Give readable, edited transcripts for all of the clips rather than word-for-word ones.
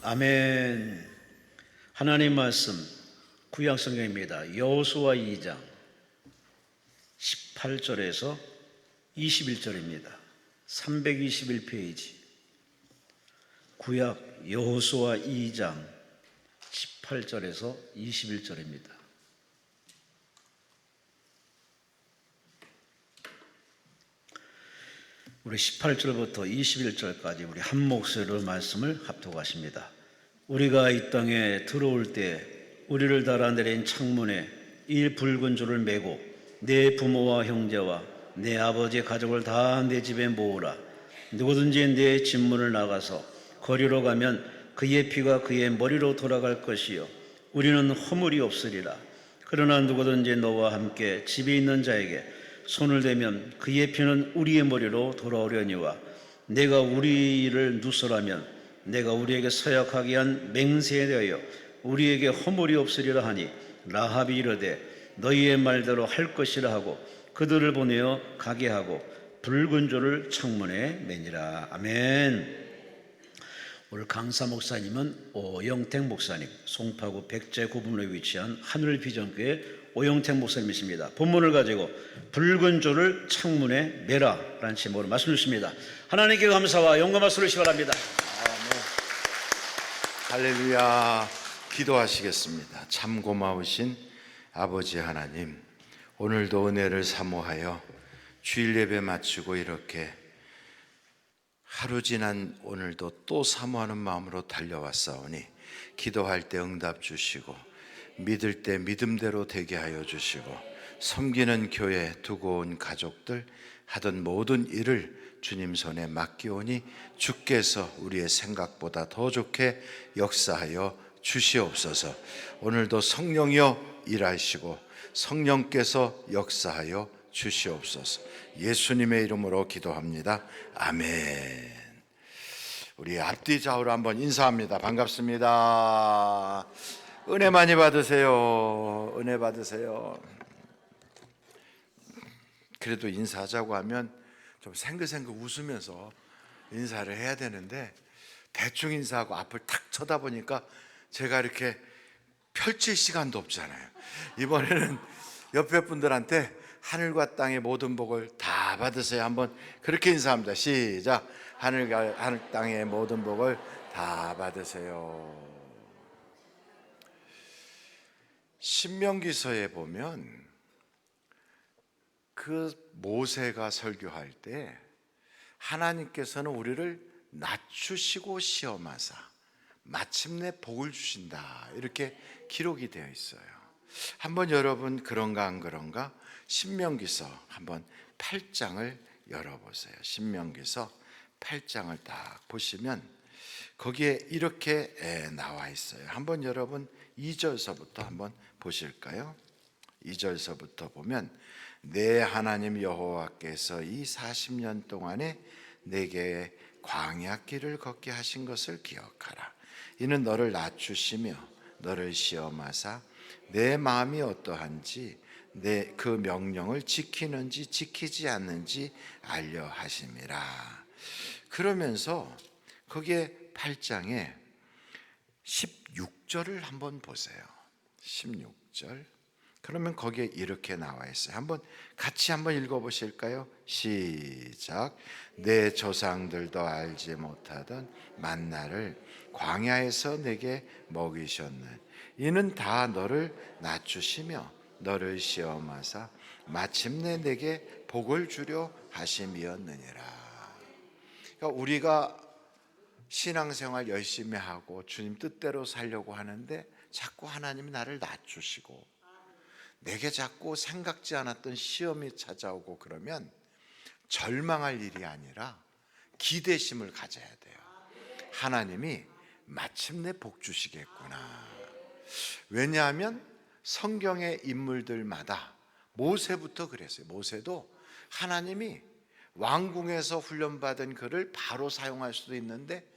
아멘. 하나님 말씀 구약 성경입니다. 여호수아 2장 18절에서 21절입니다. 321페이지 구약 여호수아 2장 18절에서 21절입니다. 우리 18절부터 21절까지 우리 한 목소리로 말씀을 합독하십니다. 우리가 이 땅에 들어올 때 우리를 달아내린 창문에 이 붉은 줄을 메고 내 부모와 형제와 내 아버지의 가족을 다 내 집에 모으라. 누구든지 내 집문을 나가서 거리로 가면 그의 피가 그의 머리로 돌아갈 것이요 우리는 허물이 없으리라. 그러나 누구든지 너와 함께 집에 있는 자에게 손을 대면 그의 피는 우리의 머리로 돌아오려니와 내가 우리를 누설하면 내가 우리에게 서약하게 한 맹세에 대하여 우리에게 허물이 없으리라 하니 라합이 이르되 너희의 말대로 할 것이라 하고 그들을 보내어 가게 하고 붉은 줄을 창문에 매니라. 아멘. 오늘 강사 목사님은 오영택 목사님, 송파구 백제 구분로에 위치한 하늘비전교회 오영택 목사님이십니다. 본문을 가지고 붉은 줄을 창문에 매라 라는 제목으로 말씀 주십니다. 하나님께 감사와 영광 말씀을 시발합니다. 할렐루야. 기도하시겠습니다. 참 고마우신 아버지 하나님, 오늘도 은혜를 사모하여 주일 예배 마치고 이렇게 하루 지난 오늘도 또 사모하는 마음으로 달려왔사오니 기도할 때 응답 주시고 믿을 때 믿음대로 되게 하여 주시고 섬기는 교회 두고 온 가족들 하던 모든 일을 주님 손에 맡기오니 주께서 우리의 생각보다 더 좋게 역사하여 주시옵소서. 오늘도 성령이여 일하시고 성령께서 역사하여 주시옵소서. 예수님의 이름으로 기도합니다. 아멘. 우리 앞뒤 좌우로 한번 인사합니다. 반갑습니다. 은혜 많이 받으세요. 은혜 받으세요. 그래도 인사하자고 하면 좀 생글생글 웃으면서 인사를 해야 되는데 대충 인사하고 앞을 탁 쳐다보니까 제가 이렇게 펼칠 시간도 없잖아요. 이번에는 옆에 분들한테 하늘과 땅의 모든 복을 다 받으세요. 한번 그렇게 인사합니다. 시작. 하늘 땅의 모든 복을 다 받으세요. 신명기서에 보면 그 모세가 설교할 때 하나님께서는 우리를 낮추시고 시험하사 마침내 복을 주신다 이렇게 기록이 되어 있어요. 한번 여러분 그런가 안 그런가 신명기서 한번 8장을 열어보세요. 신명기서 8장을 딱 보시면 거기에 이렇게 나와 있어요. 한번 여러분 2절서부터 한번 보실까요? 2절서부터 보면 내 하나님 여호와께서 이 40년 동안에 내게 광야길을 걷게 하신 것을 기억하라. 이는 너를 낮추시며 너를 시험하사 내 마음이 어떠한지 내 그 명령을 지키는지 지키지 않는지 알려 하심이라. 그러면서 거기에 8장에 16절을 한번 보세요. 16절. 그러면 거기에 이렇게 나와 있어요. 한번 같이 한번 읽어보실까요? 시작. 내 조상들도 알지 못하던 만나를 광야에서 내게 먹이셨네. 이는 다 너를 낮추시며 너를 시험하사 마침내 내게 복을 주려 하심이었느니라. 그러니까 우리가 신앙생활 열심히 하고 주님 뜻대로 살려고 하는데 자꾸 하나님이 나를 낮추시고 내게 자꾸 생각지 않았던 시험이 찾아오고 그러면 절망할 일이 아니라 기대심을 가져야 돼요. 하나님이 마침내 복 주시겠구나. 왜냐하면 성경의 인물들마다 모세부터 그랬어요. 모세도 하나님이 왕궁에서 훈련받은 그를 바로 사용할 수도 있는데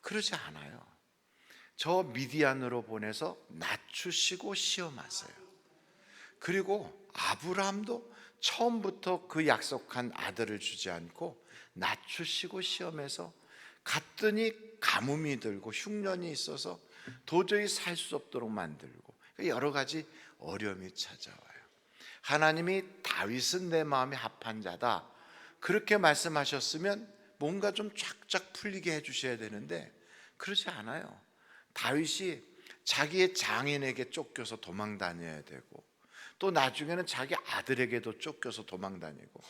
그러지 않아요. 저 미디안으로 보내서 낮추시고 시험하세요. 그리고 아브라함도 처음부터 그 약속한 아들을 주지 않고 낮추시고 시험해서 갔더니 가뭄이 들고 흉년이 있어서 도저히 살 수 없도록 만들고 여러 가지 어려움이 찾아와요. 하나님이 다윗은 내 마음에 합한 자다 그렇게 말씀하셨으면 뭔가 좀 쫙쫙 풀리게 해주셔야 되는데 그렇지 않아요. 다윗이 자기의 장인에게 쫓겨서 도망 다녀야 되고 또 나중에는 자기 아들에게도 쫓겨서 도망 다니고,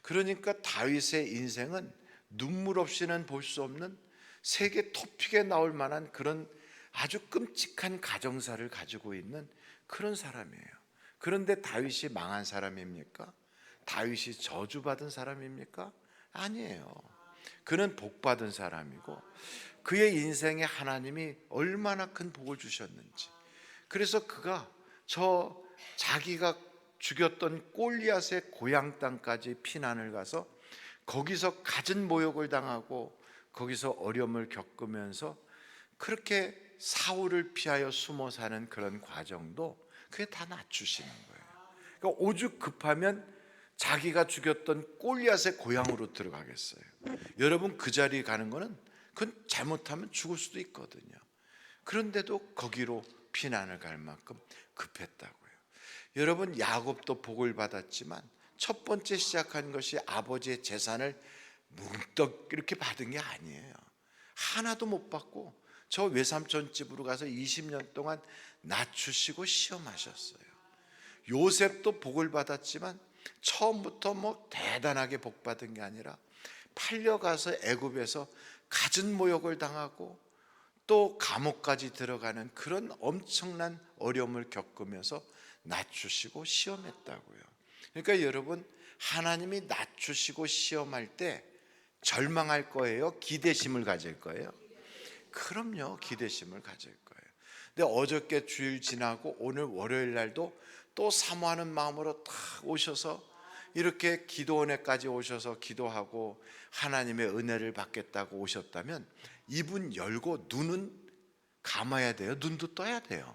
그러니까 다윗의 인생은 눈물 없이는 볼 수 없는 세계 토픽에 나올 만한 그런 아주 끔찍한 가정사를 가지고 있는 그런 사람이에요. 그런데 다윗이 망한 사람입니까? 다윗이 저주받은 사람입니까? 아니에요. 그는 복받은 사람이고 그의 인생에 하나님이 얼마나 큰 복을 주셨는지, 그래서 그가 자기가 죽였던 골리앗의 고향 땅까지 피난을 가서 거기서 갖은 모욕을 당하고 거기서 어려움을 겪으면서 그렇게 사울을 피하여 숨어 사는 그런 과정도 그게 다 낮추시는 거예요. 그러니까 오죽 급하면 자기가 죽였던 골리앗의 고향으로 들어가겠어요. 여러분, 그 자리에 가는 거는 그건 잘못하면 죽을 수도 있거든요. 그런데도 거기로 피난을 갈 만큼 급했다고요. 여러분, 야곱도 복을 받았지만 첫 번째 시작한 것이 아버지의 재산을 뭉떡 이렇게 받은 게 아니에요. 하나도 못 받고 저 외삼촌 집으로 가서 20년 동안 낮추시고 시험하셨어요. 요셉도 복을 받았지만 처음부터 뭐 대단하게 복 받은 게 아니라 팔려가서 애굽에서 갖은 모욕을 당하고 또 감옥까지 들어가는 그런 엄청난 어려움을 겪으면서 낮추시고 시험했다고요. 그러니까 여러분, 하나님이 낮추시고 시험할 때 절망할 거예요? 기대심을 가질 거예요? 그럼요, 기대심을 가질 거예요. 근데 어저께 주일 지나고 오늘 월요일 날도 또 사모하는 마음으로 딱 오셔서 이렇게 기도원에까지 오셔서 기도하고 하나님의 은혜를 받겠다고 오셨다면 입은 열고 눈은 감아야 돼요? 눈도 떠야 돼요?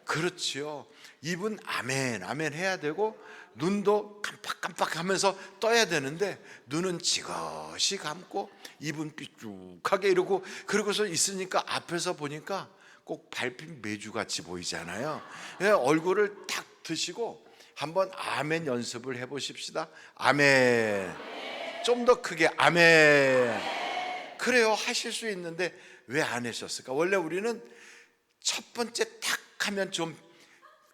그렇지요. 입은 아멘 아멘 해야 되고 눈도 깜빡깜빡 하면서 떠야 되는데 눈은 지그시 감고 입은 삐죽하게 이러고 그러고서 있으니까 앞에서 보니까 꼭 밟힌 메주같이 보이잖아요. 얼굴을 탁 드시고 한번 아멘 연습을 해보십시다. 아멘. 좀 더 크게 아멘. 그래요, 하실 수 있는데 왜 안 하셨을까? 원래 우리는 첫 번째 탁 하면 좀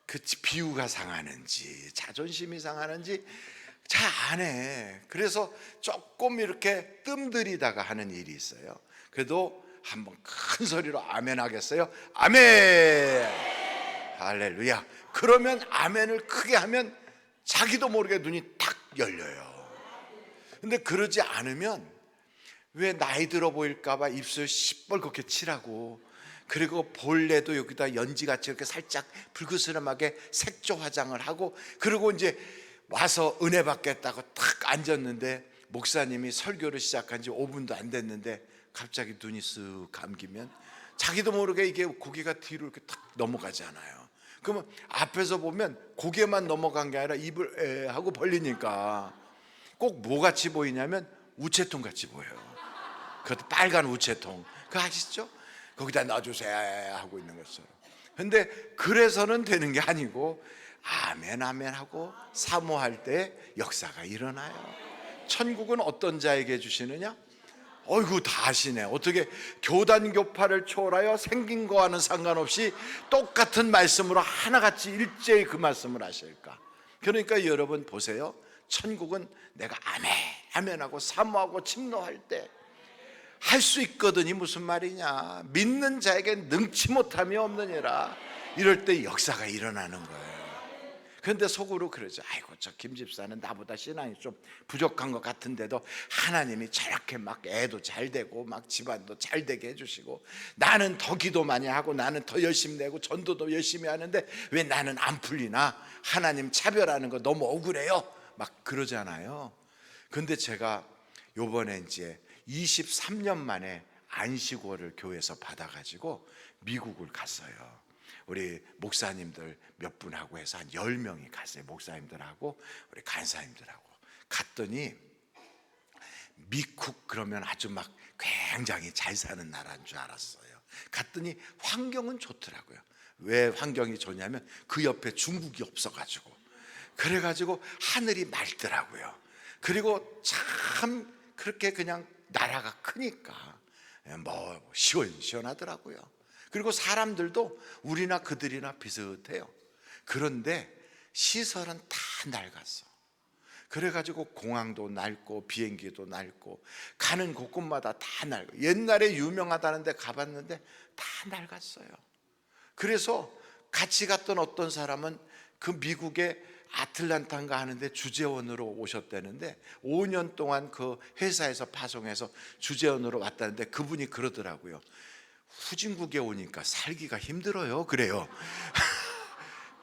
그 비유가 상하는지 자존심이 상하는지 잘 안 해. 그래서 조금 이렇게 뜸들이다가 하는 일이 있어요. 그래도 한번 큰 소리로 아멘 하겠어요? 아멘. 할렐루야. 그러면 아멘을 크게 하면 자기도 모르게 눈이 탁 열려요. 근데 그러지 않으면 왜 나이 들어 보일까봐 입술 시뻘겋게 칠하고, 그리고 볼래도 여기다 연지같이 이렇게 살짝 불그스름하게 색조 화장을 하고, 그리고 이제 와서 은혜 받겠다고 탁 앉았는데 목사님이 설교를 시작한 지 5분도 안 됐는데 갑자기 눈이 쓱 감기면 자기도 모르게 이게 고개가 뒤로 이렇게 탁 넘어가잖아요. 그러면 앞에서 보면 고개만 넘어간 게 아니라 입을 에 하고 벌리니까 꼭 뭐같이 보이냐면 우체통 같이 보여요. 그것도 빨간 우체통, 그거 아시죠? 거기다 놔주세요 하고 있는 것처럼. 근데 그래서는 되는 게 아니고 아멘 아멘 하고 사모할 때 역사가 일어나요. 천국은 어떤 자에게 주시느냐? 어이구, 다 아시네. 어떻게 교단 교파를 초월하여 생긴 거와는 상관없이 똑같은 말씀으로 하나같이 일제히 그 말씀을 하실까? 그러니까 여러분 보세요. 천국은 내가 아멘 아멘 하고 사모하고 침노할 때 할 수 있거든요. 무슨 말이냐? 믿는 자에게 능치 못함이 없느니라. 이럴 때 역사가 일어나는 거예요. 그런데 속으로 그러죠. 아이고, 저 김 집사는 나보다 신앙이 좀 부족한 것 같은데도 하나님이 저렇게 막 애도 잘 되고 막 집안도 잘 되게 해주시고 나는 더 기도 많이 하고 나는 더 열심히 내고 전도도 열심히 하는데 왜 나는 안 풀리나? 하나님 차별하는 거 너무 억울해요. 막 그러잖아요. 근데 제가 요번에 이제 23년 만에 안식월을 교회에서 받아가지고 미국을 갔어요. 우리 목사님들 몇 분하고 해서 한 10명이 갔어요. 목사님들하고 우리 간사님들하고 갔더니 미쿡 그러면 아주 막 굉장히 잘 사는 나라인 줄 알았어요. 갔더니 환경은 좋더라고요. 왜 환경이 좋냐면 그 옆에 중국이 없어가지고, 그래가지고 하늘이 맑더라고요. 그리고 참 그렇게 그냥 나라가 크니까 뭐 시원시원하더라고요. 그리고 사람들도 우리나 그들이나 비슷해요. 그런데 시설은 다 낡았어. 그래가지고 공항도 낡고 비행기도 낡고 가는 곳곳마다 다 낡고, 옛날에 유명하다는 데 가봤는데 다 낡았어요. 그래서 같이 갔던 어떤 사람은 그 미국의 아틀란타인가 하는데 주재원으로 오셨다는데 5년 동안 그 회사에서 파송해서 주재원으로 왔다는데 그분이 그러더라고요. 후진국에 오니까 살기가 힘들어요. 그래요.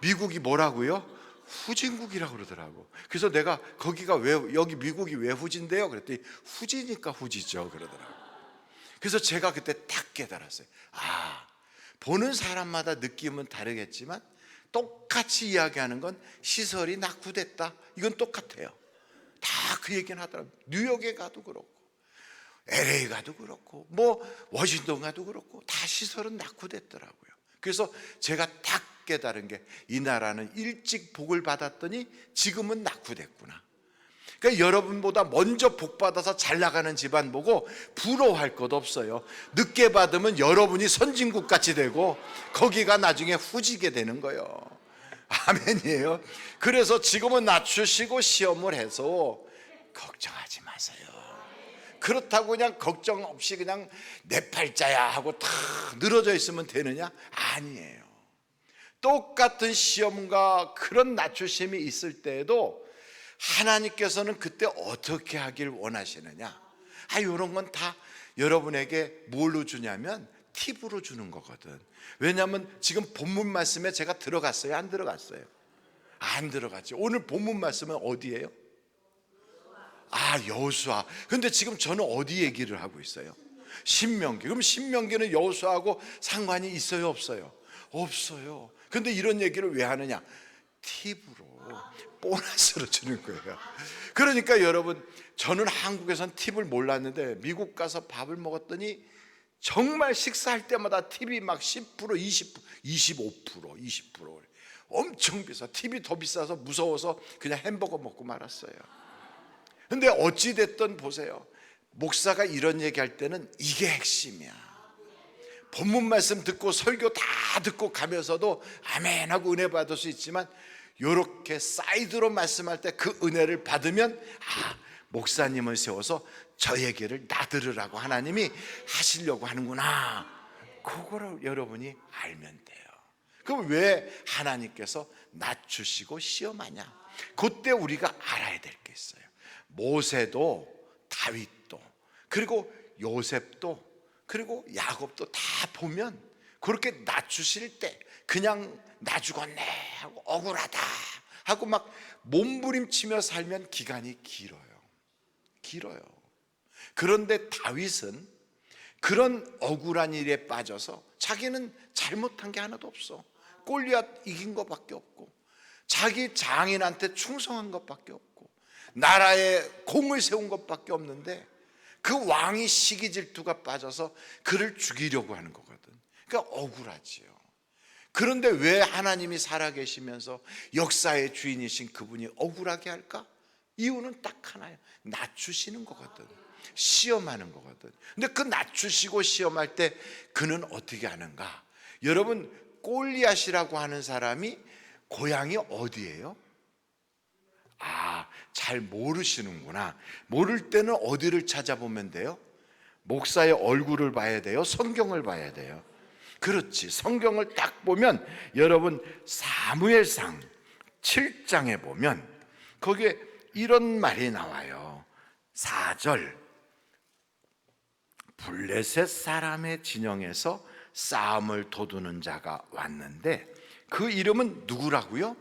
미국이 뭐라고요? 후진국이라고 그러더라고. 그래서 내가 거기가 왜, 여기 미국이 왜 후진데요? 그랬더니 후지니까 후지죠 그러더라고. 그래서 제가 그때 딱 깨달았어요. 아, 보는 사람마다 느낌은 다르겠지만 똑같이 이야기하는 건 시설이 낙후됐다, 이건 똑같아요. 다 그 얘기는 하더라고요. 뉴욕에 가도 그렇고 LA 가도 그렇고 뭐 워싱턴 가도 그렇고 다 시설은 낙후됐더라고요. 그래서 제가 딱 깨달은 게, 이 나라는 일찍 복을 받았더니 지금은 낙후됐구나. 그러니까 여러분보다 먼저 복 받아서 잘 나가는 집안 보고 부러워할 것 없어요. 늦게 받으면 여러분이 선진국 같이 되고 거기가 나중에 후지게 되는 거예요. 아멘이에요. 그래서 지금은 낮추시고 시험을 해서 걱정하지 마세요. 그렇다고 그냥 걱정 없이 그냥 내 팔자야 하고 탁 늘어져 있으면 되느냐? 아니에요. 똑같은 시험과 그런 낮추심이 있을 때에도 하나님께서는 그때 어떻게 하길 원하시느냐? 이런 건 다 여러분에게 뭘로 주냐면 팁으로 주는 거거든. 왜냐하면 지금 본문 말씀에 제가 들어갔어요? 안 들어갔어요? 안 들어갔죠. 오늘 본문 말씀은 어디예요? 여호수아. 근데 지금 저는 어디 얘기를 하고 있어요? 신명기. 그럼 신명기는 여호수아하고 상관이 있어요, 없어요? 없어요. 근데 이런 얘기를 왜 하느냐? 팁으로, 보너스로 주는 거예요. 그러니까 여러분, 저는 한국에선 팁을 몰랐는데 미국 가서 밥을 먹었더니 정말 식사할 때마다 팁이 막 10%, 20%, 25%, 20% 엄청 비싸. 팁이 더 비싸서 무서워서 그냥 햄버거 먹고 말았어요. 근데 어찌됐든 보세요. 목사가 이런 얘기할 때는 이게 핵심이야. 본문 말씀 듣고 설교 다 듣고 가면서도 아멘 하고 은혜 받을 수 있지만, 이렇게 사이드로 말씀할 때 그 은혜를 받으면 목사님을 세워서 저 얘기를 나들으라고 하나님이 하시려고 하는구나, 그거를 여러분이 알면 돼요. 그럼 왜 하나님께서 낮추시고 시험하냐? 그때 우리가 알아야 될 게 있어요. 모세도 다윗도 그리고 요셉도 그리고 야곱도 다 보면 그렇게 낮추실 때 그냥 나 죽었네 하고 억울하다 하고 막 몸부림치며 살면 기간이 길어요. 그런데 다윗은 그런 억울한 일에 빠져서 자기는 잘못한 게 하나도 없어. 골리앗 이긴 것밖에 없고 자기 장인한테 충성한 것밖에 없고 나라에 공을 세운 것밖에 없는데 그 왕이 시기 질투가 빠져서 그를 죽이려고 하는 거거든. 그러니까 억울하지요. 그런데 왜 하나님이 살아계시면서 역사의 주인이신 그분이 억울하게 할까? 이유는 딱 하나예요. 낮추시는 거거든. 시험하는 거거든. 근데 그 낮추시고 시험할 때 그는 어떻게 하는가? 여러분, 골리앗이라고 하는 사람이 고향이 어디예요? 잘 모르시는구나. 모를 때는 어디를 찾아보면 돼요? 목사의 얼굴을 봐야 돼요? 성경을 봐야 돼요? 그렇지. 성경을 딱 보면 여러분 사무엘상 7장에 보면 거기에 이런 말이 나와요. 4절, 블레셋 사람의 진영에서 싸움을 도두는 자가 왔는데 그 이름은 누구라고요?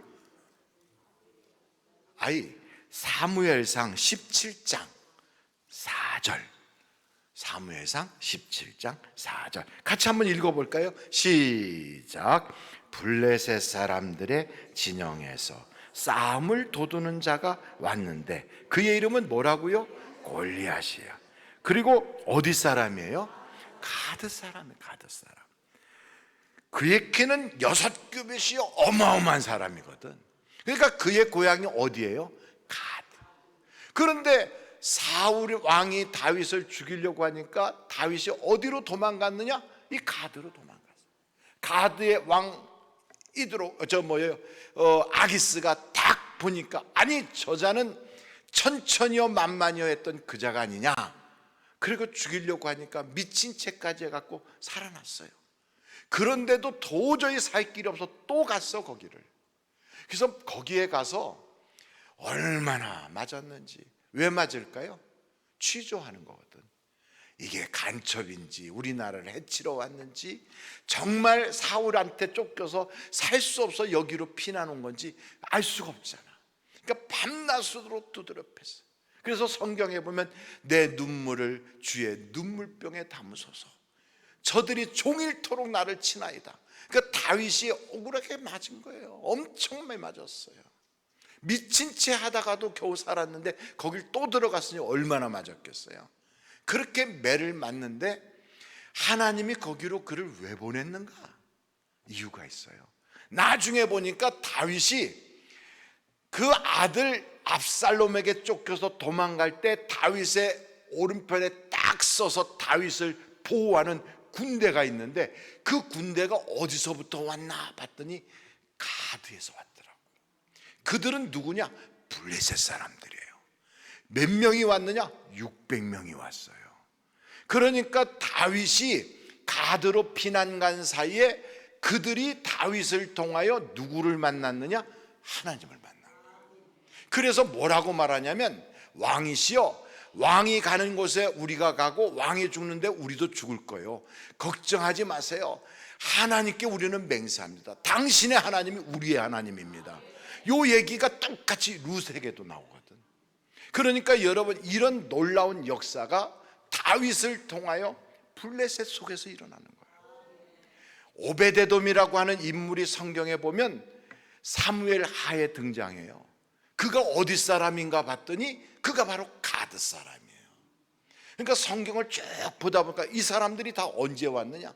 사무엘상 17장 4절. 사무엘상 17장 4절. 같이 한번 읽어볼까요? 시작. 블레셋 사람들의 진영에서 싸움을 도두는 자가 왔는데 그의 이름은 뭐라고요? 골리앗이야. 그리고 어디 사람이에요? 가드 사람이에요. 가드 사람. 그의 키는 6규빗이 어마어마한 사람이거든. 그러니까 그의 고향이 어디예요? 가드. 그런데 사울 왕이 다윗을 죽이려고 하니까 다윗이 어디로 도망갔느냐? 이 가드로 도망갔어. 가드의 왕 아기스가 딱 보니까, 아니 저자는 천천히요 만만히요 했던 그 자가 아니냐. 그리고 죽이려고 하니까 미친 채까지 해갖고 살아났어요. 그런데도 도저히 살 길이 없어 또 갔어 거기를. 그래서 거기에 가서 얼마나 맞았는지. 왜 맞을까요? 취조하는 거거든. 이게 간첩인지 우리나라를 해치러 왔는지, 정말 사울한테 쫓겨서 살 수 없어 여기로 피난 온 건지 알 수가 없잖아. 그러니까 밤낮으로 두드려 팼어. 그래서 성경에 보면 내 눈물을 주의 눈물병에 담으소서, 저들이 종일토록 나를 치나이다. 그러니까 다윗이 억울하게 맞은 거예요. 엄청 많이 맞았어요. 미친 채 하다가도 겨우 살았는데 거길 또 들어갔으니 얼마나 맞았겠어요. 그렇게 매를 맞는데 하나님이 거기로 그를 왜 보냈는가? 이유가 있어요. 나중에 보니까 다윗이 그 아들 압살롬에게 쫓겨서 도망갈 때 다윗의 오른편에 딱 서서 다윗을 보호하는 군대가 있는데, 그 군대가 어디서부터 왔나 봤더니 가드에서 왔더라고. 그들은 누구냐? 블레셋 사람들이에요. 몇 명이 왔느냐? 600명이 왔어요. 그러니까 다윗이 가드로 피난 간 사이에 그들이 다윗을 통하여 누구를 만났느냐? 하나님을 만난 거예요. 그래서 뭐라고 말하냐면, 왕이시여, 왕이 가는 곳에 우리가 가고 왕이 죽는데 우리도 죽을 거예요. 걱정하지 마세요. 하나님께 우리는 맹세합니다. 당신의 하나님이 우리의 하나님입니다. 요 얘기가 똑같이 룻에게도 나오거든. 그러니까 여러분, 이런 놀라운 역사가 다윗을 통하여 블레셋 속에서 일어나는 거예요. 오베데돔이라고 하는 인물이 성경에 보면 사무엘 하에 등장해요. 그가 어디 사람인가 봤더니 그가 바로 가드 사람이에요. 그러니까 성경을 쭉 보다 보니까 이 사람들이 다 언제 왔느냐?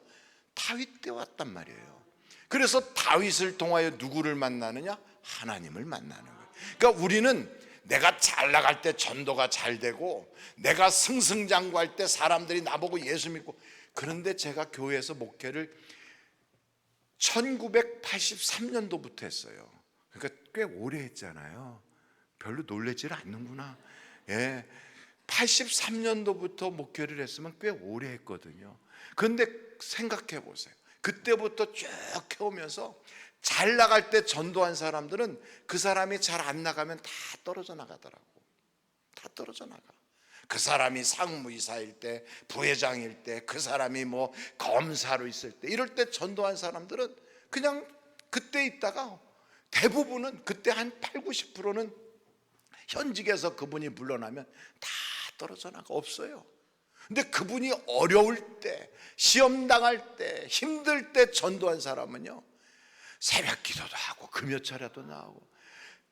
다윗 때 왔단 말이에요. 그래서 다윗을 통하여 누구를 만나느냐? 하나님을 만나는 거예요. 그러니까 우리는 내가 잘 나갈 때 전도가 잘 되고, 내가 승승장구할 때 사람들이 나보고 예수 믿고. 그런데 제가 교회에서 목회를 1983년도부터 했어요. 그러니까 꽤 오래 했잖아요. 별로 놀라지를 않는구나. 예, 83년도부터 목회를 했으면 꽤 오래 했거든요. 그런데 생각해 보세요. 그때부터 쭉 해오면서 잘 나갈 때 전도한 사람들은 그 사람이 잘 안 나가면 다 떨어져 나가더라고. 다 떨어져 나가. 그 사람이 상무이사일 때, 부회장일 때, 그 사람이 뭐 검사로 있을 때, 이럴 때 전도한 사람들은 그냥 그때 있다가 대부분은 그때 한 80~90%는 현직에서 그분이 물러나면 다 떨어져 나가. 없어요. 근데 그분이 어려울 때, 시험 당할 때, 힘들 때 전도한 사람은요, 새벽 기도도 하고 금요철에도 나오고,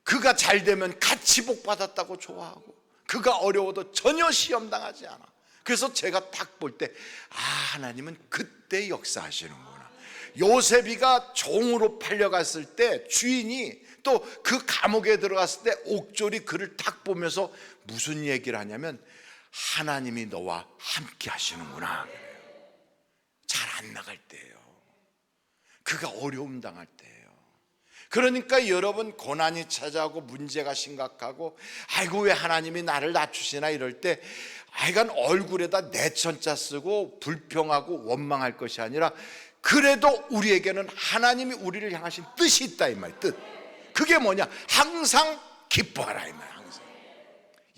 그가 잘 되면 같이 복 받았다고 좋아하고, 그가 어려워도 전혀 시험 당하지 않아. 그래서 제가 딱 볼 때, 아, 하나님은 그때 역사하시는구나. 요셉이가 종으로 팔려갔을 때 주인이 또 그 감옥에 들어갔을 때 옥졸이 그를 딱 보면서 무슨 얘기를 하냐면, 하나님이 너와 함께 하시는구나. 잘 안 나갈 때예요. 그가 어려움 당할 때예요. 그러니까 여러분, 고난이 찾아오고 문제가 심각하고, 아이고 왜 하나님이 나를 낮추시나 이럴 때, 하여간 얼굴에다 내천자 쓰고 불평하고 원망할 것이 아니라, 그래도 우리에게는 하나님이 우리를 향하신 뜻이 있다 이 말. 뜻. 그게 뭐냐? 항상 기뻐하라 이 말. 항상.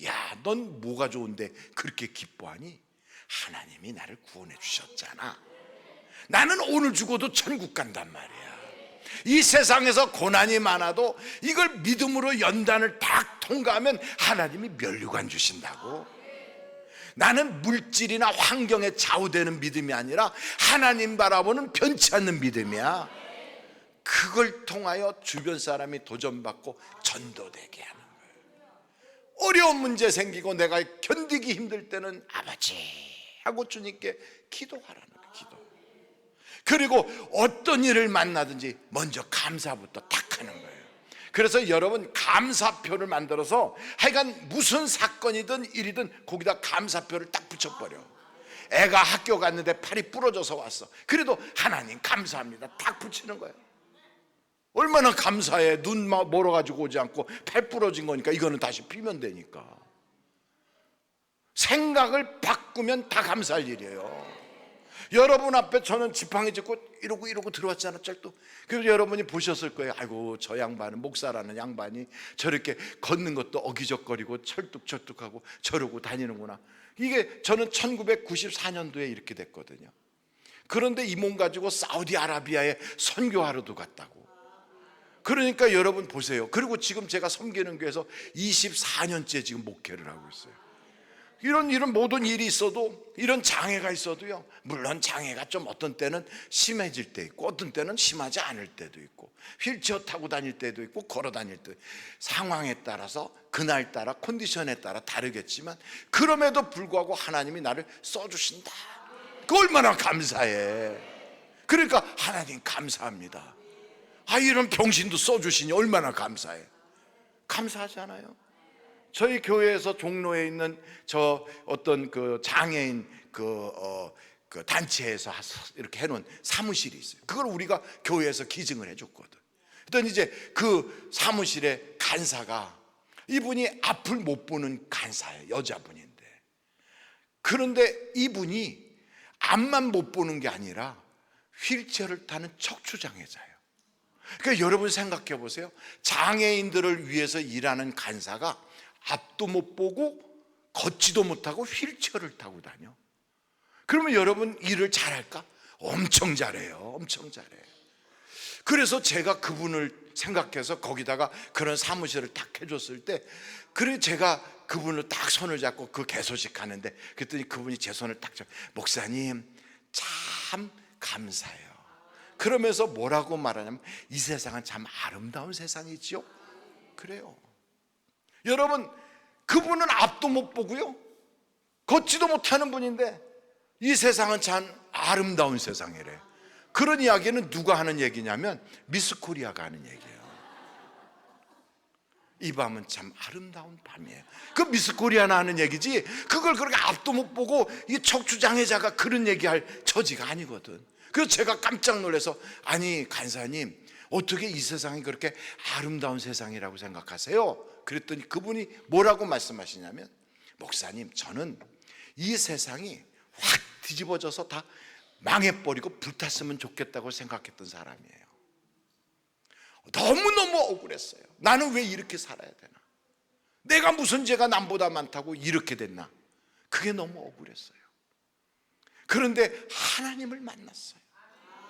야, 넌 뭐가 좋은데 그렇게 기뻐하니? 하나님이 나를 구원해 주셨잖아. 나는 오늘 죽어도 천국 간단 말이야. 이 세상에서 고난이 많아도 이걸 믿음으로 연단을 딱 통과하면 하나님이 면류관 주신다고. 나는 물질이나 환경에 좌우되는 믿음이 아니라 하나님 바라보는 변치 않는 믿음이야. 그걸 통하여 주변 사람이 도전받고 전도되게 하는 거예요. 어려운 문제 생기고 내가 견디기 힘들 때는 아버지 하고 주님께 기도하라는 거예요. 기도. 그리고 어떤 일을 만나든지 먼저 감사부터 딱 하는 거예요. 그래서 여러분 감사표를 만들어서 하여간 무슨 사건이든 일이든 거기다 감사표를 딱 붙여버려. 애가 학교 갔는데 팔이 부러져서 왔어. 그래도 하나님 감사합니다 딱 붙이는 거예요. 얼마나 감사해. 눈 멀어가지고 오지 않고 팔 부러진 거니까 이거는 다시 피면 되니까. 생각을 바꾸면 다 감사할 일이에요. 여러분 앞에 저는 지팡이 짚고 이러고 들어왔잖아 쩔도. 그래서 여러분이 보셨을 거예요. 아이고 저 양반은, 목사라는 양반이 저렇게 걷는 것도 어기적거리고 철뚝철뚝하고 저러고 다니는구나. 이게 저는 1994년도에 이렇게 됐거든요. 그런데 이 몸 가지고 사우디아라비아에 선교하러도 갔다고. 그러니까 여러분 보세요. 그리고 지금 제가 섬기는 교회에서 24년째 지금 목회를 하고 있어요. 이런 모든 일이 있어도, 이런 장애가 있어도요, 물론 장애가 좀 어떤 때는 심해질 때 있고 어떤 때는 심하지 않을 때도 있고, 휠체어 타고 다닐 때도 있고 걸어 다닐 때, 상황에 따라서 그날따라 컨디션에 따라 다르겠지만 그럼에도 불구하고 하나님이 나를 써주신다. 그 얼마나 감사해. 그러니까 하나님 감사합니다. 아, 이런 병신도 써주시니 얼마나 감사해. 감사하지 않아요? 저희 교회에서 종로에 있는 저 어떤 그 장애인 그 단체에서 이렇게 해놓은 사무실이 있어요. 그걸 우리가 교회에서 기증을 해줬거든. 그랬더니 이제 그 사무실의 간사가, 이분이 앞을 못 보는 간사예요. 여자분인데. 그런데 이분이 앞만 못 보는 게 아니라 휠체어를 타는 척추장애자예요. 그러니까 여러분 생각해 보세요. 장애인들을 위해서 일하는 간사가 앞도 못 보고 걷지도 못하고 휠체어를 타고 다녀. 그러면 여러분 일을 잘할까? 엄청 잘해요. 엄청 잘해요. 그래서 제가 그분을 생각해서 거기다가 그런 사무실을 딱 해줬을 때, 그래 제가 그분을 딱 손을 잡고 그 개소식 하는데, 그랬더니 그분이 제 손을 딱 잡고, 목사님 참 감사해요. 그러면서 뭐라고 말하냐면, 이 세상은 참 아름다운 세상이지요. 그래요. 여러분, 그분은 앞도 못 보고요, 걷지도 못하는 분인데 이 세상은 참 아름다운 세상이래. 그런 이야기는 누가 하는 얘기냐면 미스 코리아가 하는 얘기예요. 이 밤은 참 아름다운 밤이에요. 그 미스 코리아나 하는 얘기지, 그걸 그렇게 앞도 못 보고 이 척추장애자가 그런 얘기할 처지가 아니거든. 그래서 제가 깜짝 놀라서, 아니 간사님 어떻게 이 세상이 그렇게 아름다운 세상이라고 생각하세요? 그랬더니 그분이 뭐라고 말씀하시냐면, 목사님 저는 이 세상이 확 뒤집어져서 다 망해버리고 불탔으면 좋겠다고 생각했던 사람이에요. 너무너무 억울했어요. 나는 왜 이렇게 살아야 되나? 내가 무슨 죄가 남보다 많다고 이렇게 됐나? 그게 너무 억울했어요. 그런데 하나님을 만났어요.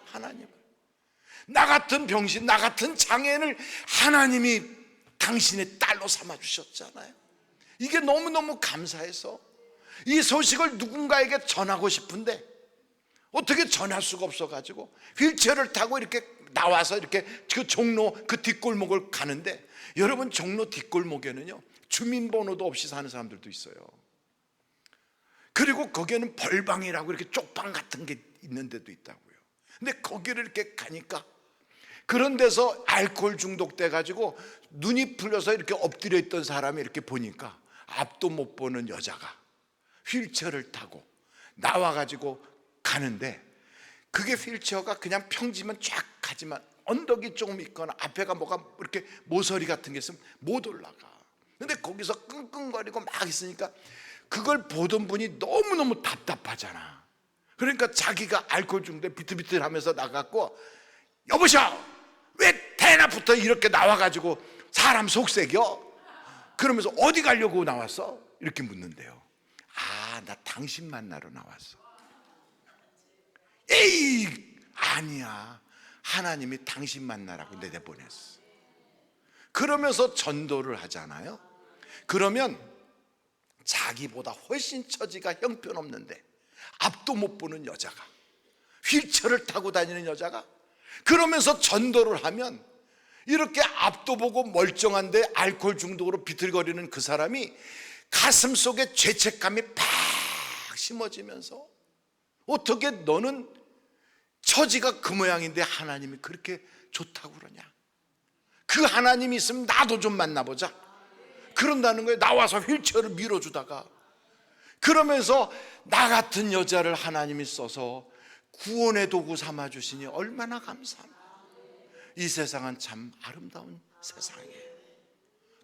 하나님을. 나 같은 병신, 나 같은 장애인을 하나님이 당신의 딸로 삼아주셨잖아요. 이게 너무너무 감사해서 이 소식을 누군가에게 전하고 싶은데 어떻게 전할 수가 없어가지고 휠체어를 타고 이렇게 나와서 이렇게 그 종로 그 뒷골목을 가는데, 여러분 종로 뒷골목에는요 주민번호도 없이 사는 사람들도 있어요. 그리고 거기에는 벌방이라고 이렇게 쪽방 같은 게 있는 데도 있다고요. 근데 거기를 이렇게 가니까 그런 데서 알코올 중독돼 가지고 눈이 풀려서 이렇게 엎드려 있던 사람이 이렇게 보니까 앞도 못 보는 여자가 휠체어를 타고 나와 가지고 가는데, 그게 휠체어가 그냥 평지면 쫙 가지만 언덕이 조금 있거나 앞에가 뭐가 이렇게 모서리 같은 게 있으면 못 올라가. 근데 거기서 끙끙거리고 막 있으니까 그걸 보던 분이 너무너무 답답하잖아. 그러니까 자기가 알코올 중독에 비틀비틀하면서 나갔고, 여보셔 왜 대낮부터 이렇게 나와가지고 사람 속색여? 그러면서 어디 가려고 나왔어? 이렇게 묻는데요. 아, 나 당신 만나러 나왔어. 에이 아니야, 하나님이 당신 만나라고 내보냈어. 그러면서 전도를 하잖아요. 그러면 자기보다 훨씬 처지가 형편없는데 앞도 못 보는 여자가, 휠체어를 타고 다니는 여자가 그러면서 전도를 하면 이렇게 앞도 보고 멀쩡한데 알코올 중독으로 비틀거리는 그 사람이 가슴 속에 죄책감이 팍 심어지면서, 어떻게 너는 처지가 그 모양인데 하나님이 그렇게 좋다고 그러냐, 그 하나님이 있으면 나도 좀 만나보자, 그런다는 거예요. 나와서 휠체어를 밀어주다가. 그러면서 나 같은 여자를 하나님이 써서 구원의 도구 삼아주시니 얼마나 감사합니다. 이 세상은 참 아름다운 세상이에요.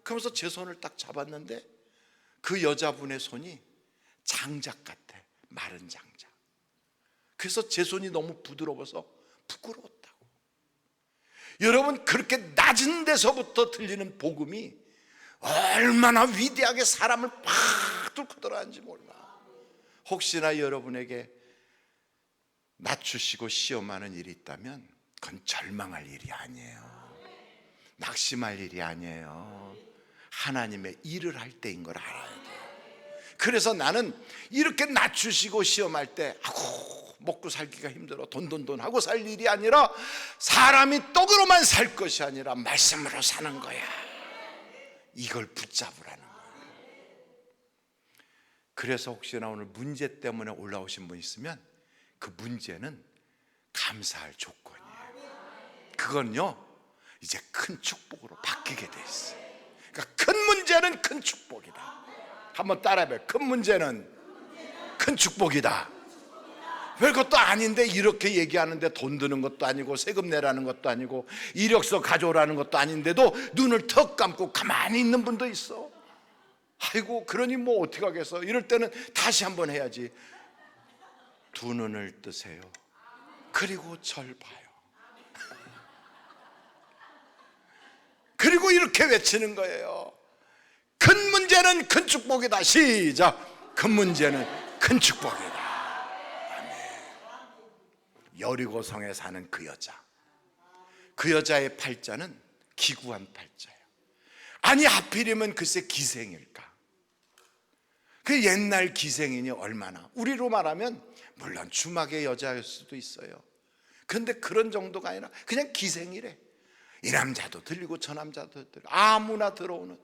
그러면서 제 손을 딱 잡았는데 그 여자분의 손이 장작 같아, 마른 장작. 그래서 제 손이 너무 부드러워서 부끄러웠다고. 여러분, 그렇게 낮은 데서부터 들리는 복음이 얼마나 위대하게 사람을 팍 뚫고 들어가는지 몰라. 혹시나 여러분에게 낮추시고 시험하는 일이 있다면 그건 절망할 일이 아니에요. 낙심할 일이 아니에요. 하나님의 일을 할 때인 걸 알아야 돼요. 그래서 나는 이렇게 낮추시고 시험할 때 아고 먹고 살기가 힘들어 돈 하고 살 일이 아니라, 사람이 떡으로만 살 것이 아니라 말씀으로 사는 거야. 이걸 붙잡으라는 거예요. 그래서 혹시나 오늘 문제 때문에 올라오신 분 있으면 그 문제는 감사할 조건이에요. 그건요 이제 큰 축복으로 바뀌게 돼 있어요. 그러니까 큰 문제는 큰 축복이다. 한번 따라해봐요. 큰 문제는 큰 축복이다. 별것도 아닌데 이렇게 얘기하는데 돈 드는 것도 아니고 세금 내라는 것도 아니고 이력서 가져오라는 것도 아닌데도 눈을 턱 감고 가만히 있는 분도 있어. 아이고 그러니 뭐 어떻게 하겠어. 이럴 때는 다시 한번 해야지. 두 눈을 뜨세요. 그리고 절 봐요. 그리고 이렇게 외치는 거예요. 큰 문제는 큰 축복이다. 시작. 큰 문제는 큰 축복이다. 여리고성에 사는 그 여자, 그 여자의 팔자는 기구한 팔자예요. 아니 하필이면 글쎄 기생일까? 그 옛날 기생이니 얼마나, 우리로 말하면 물론 주막의 여자일 수도 있어요. 그런데 그런 정도가 아니라 그냥 기생이래. 이 남자도 들리고 저 남자도 들리고 아무나 들어오는,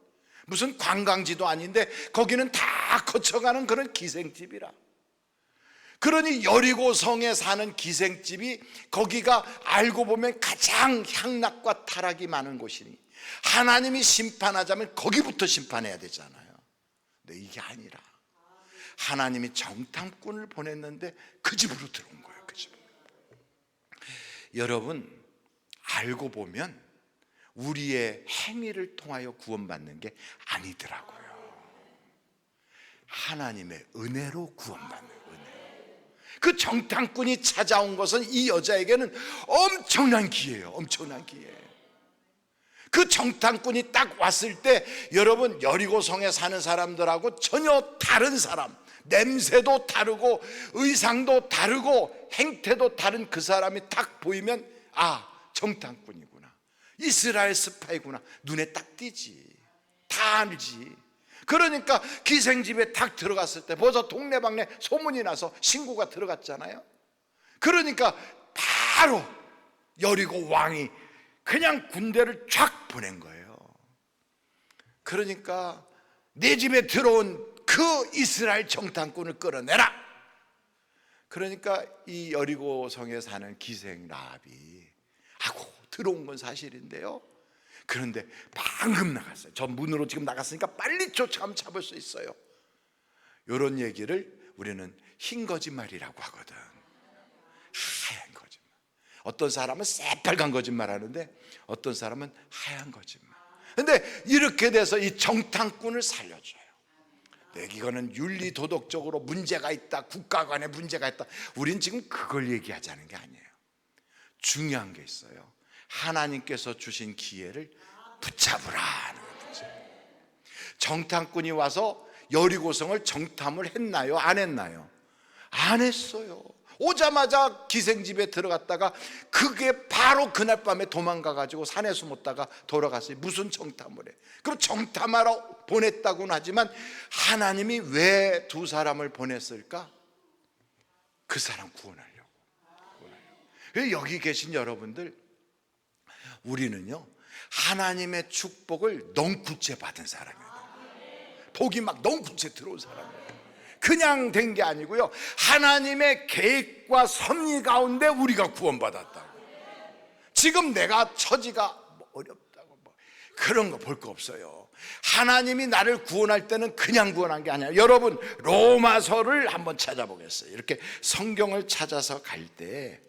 무슨 관광지도 아닌데 거기는 다 거쳐가는 그런 기생집이라. 그러니 여리고성에 사는 기생집이, 거기가 알고 보면 가장 향락과 타락이 많은 곳이니 하나님이 심판하자면 거기부터 심판해야 되잖아요. 근데 이게 아니라 하나님이 정탐꾼을 보냈는데 그 집으로 들어온 거예요. 그 집으로. 여러분, 알고 보면 우리의 행위를 통하여 구원받는 게 아니더라고요. 하나님의 은혜로 구원받는 거예요. 그 정탐꾼이 찾아온 것은 이 여자에게는 엄청난 기회예요. 엄청난 기회. 그 정탐꾼이 딱 왔을 때 여러분, 여리고성에 사는 사람들하고 전혀 다른 사람, 냄새도 다르고 의상도 다르고 행태도 다른 그 사람이 딱 보이면 아, 정탐꾼이구나, 이스라엘 스파이구나, 눈에 딱 띄지. 다 알지. 그러니까 기생집에 딱 들어갔을 때 벌써 동네방네 소문이 나서 신고가 들어갔잖아요. 그러니까 바로 여리고 왕이 그냥 군대를 쫙 보낸 거예요. 그러니까 내 집에 들어온 그 이스라엘 정탐꾼을 끌어내라. 그러니까 이 여리고성에 사는 기생 라합이 하고 들어온 건 사실인데요. 그런데 방금 나갔어요. 저 문으로 지금 나갔으니까 빨리 쫓아가면 잡을 수 있어요. 이런 얘기를 우리는 흰 거짓말이라고 하거든. 하얀 거짓말. 어떤 사람은 새빨간 거짓말 하는데 어떤 사람은 하얀 거짓말. 근데 이렇게 돼서 이 정탐꾼을 살려줘요. 이거는 윤리 도덕적으로 문제가 있다, 국가 간에 문제가 있다. 우린 지금 그걸 얘기하자는 게 아니에요. 중요한 게 있어요. 하나님께서 주신 기회를 붙잡으라 하는 거죠. 정탐꾼이 와서 여리고성을 정탐을 했나요? 안 했나요? 안 했어요. 오자마자 기생집에 들어갔다가 그게 바로 그날 밤에 도망가가지고 산에 숨었다가 돌아갔어요. 무슨 정탐을 해? 그럼 정탐하러 보냈다고는 하지만 하나님이 왜 두 사람을 보냈을까? 그 사람 구원하려고. 여기 계신 여러분들, 우리는요 하나님의 축복을 넝쿨째 받은 사람이에요. 복이 막 넝쿨째 들어온 사람이에요. 그냥 된 게 아니고요, 하나님의 계획과 섭리 가운데 우리가 구원받았다고. 지금 내가 처지가 어렵다고 그런 거 볼 거 없어요. 하나님이 나를 구원할 때는 그냥 구원한 게 아니야. 여러분, 로마서를 한번 찾아보겠어요. 이렇게 성경을 찾아서 갈 때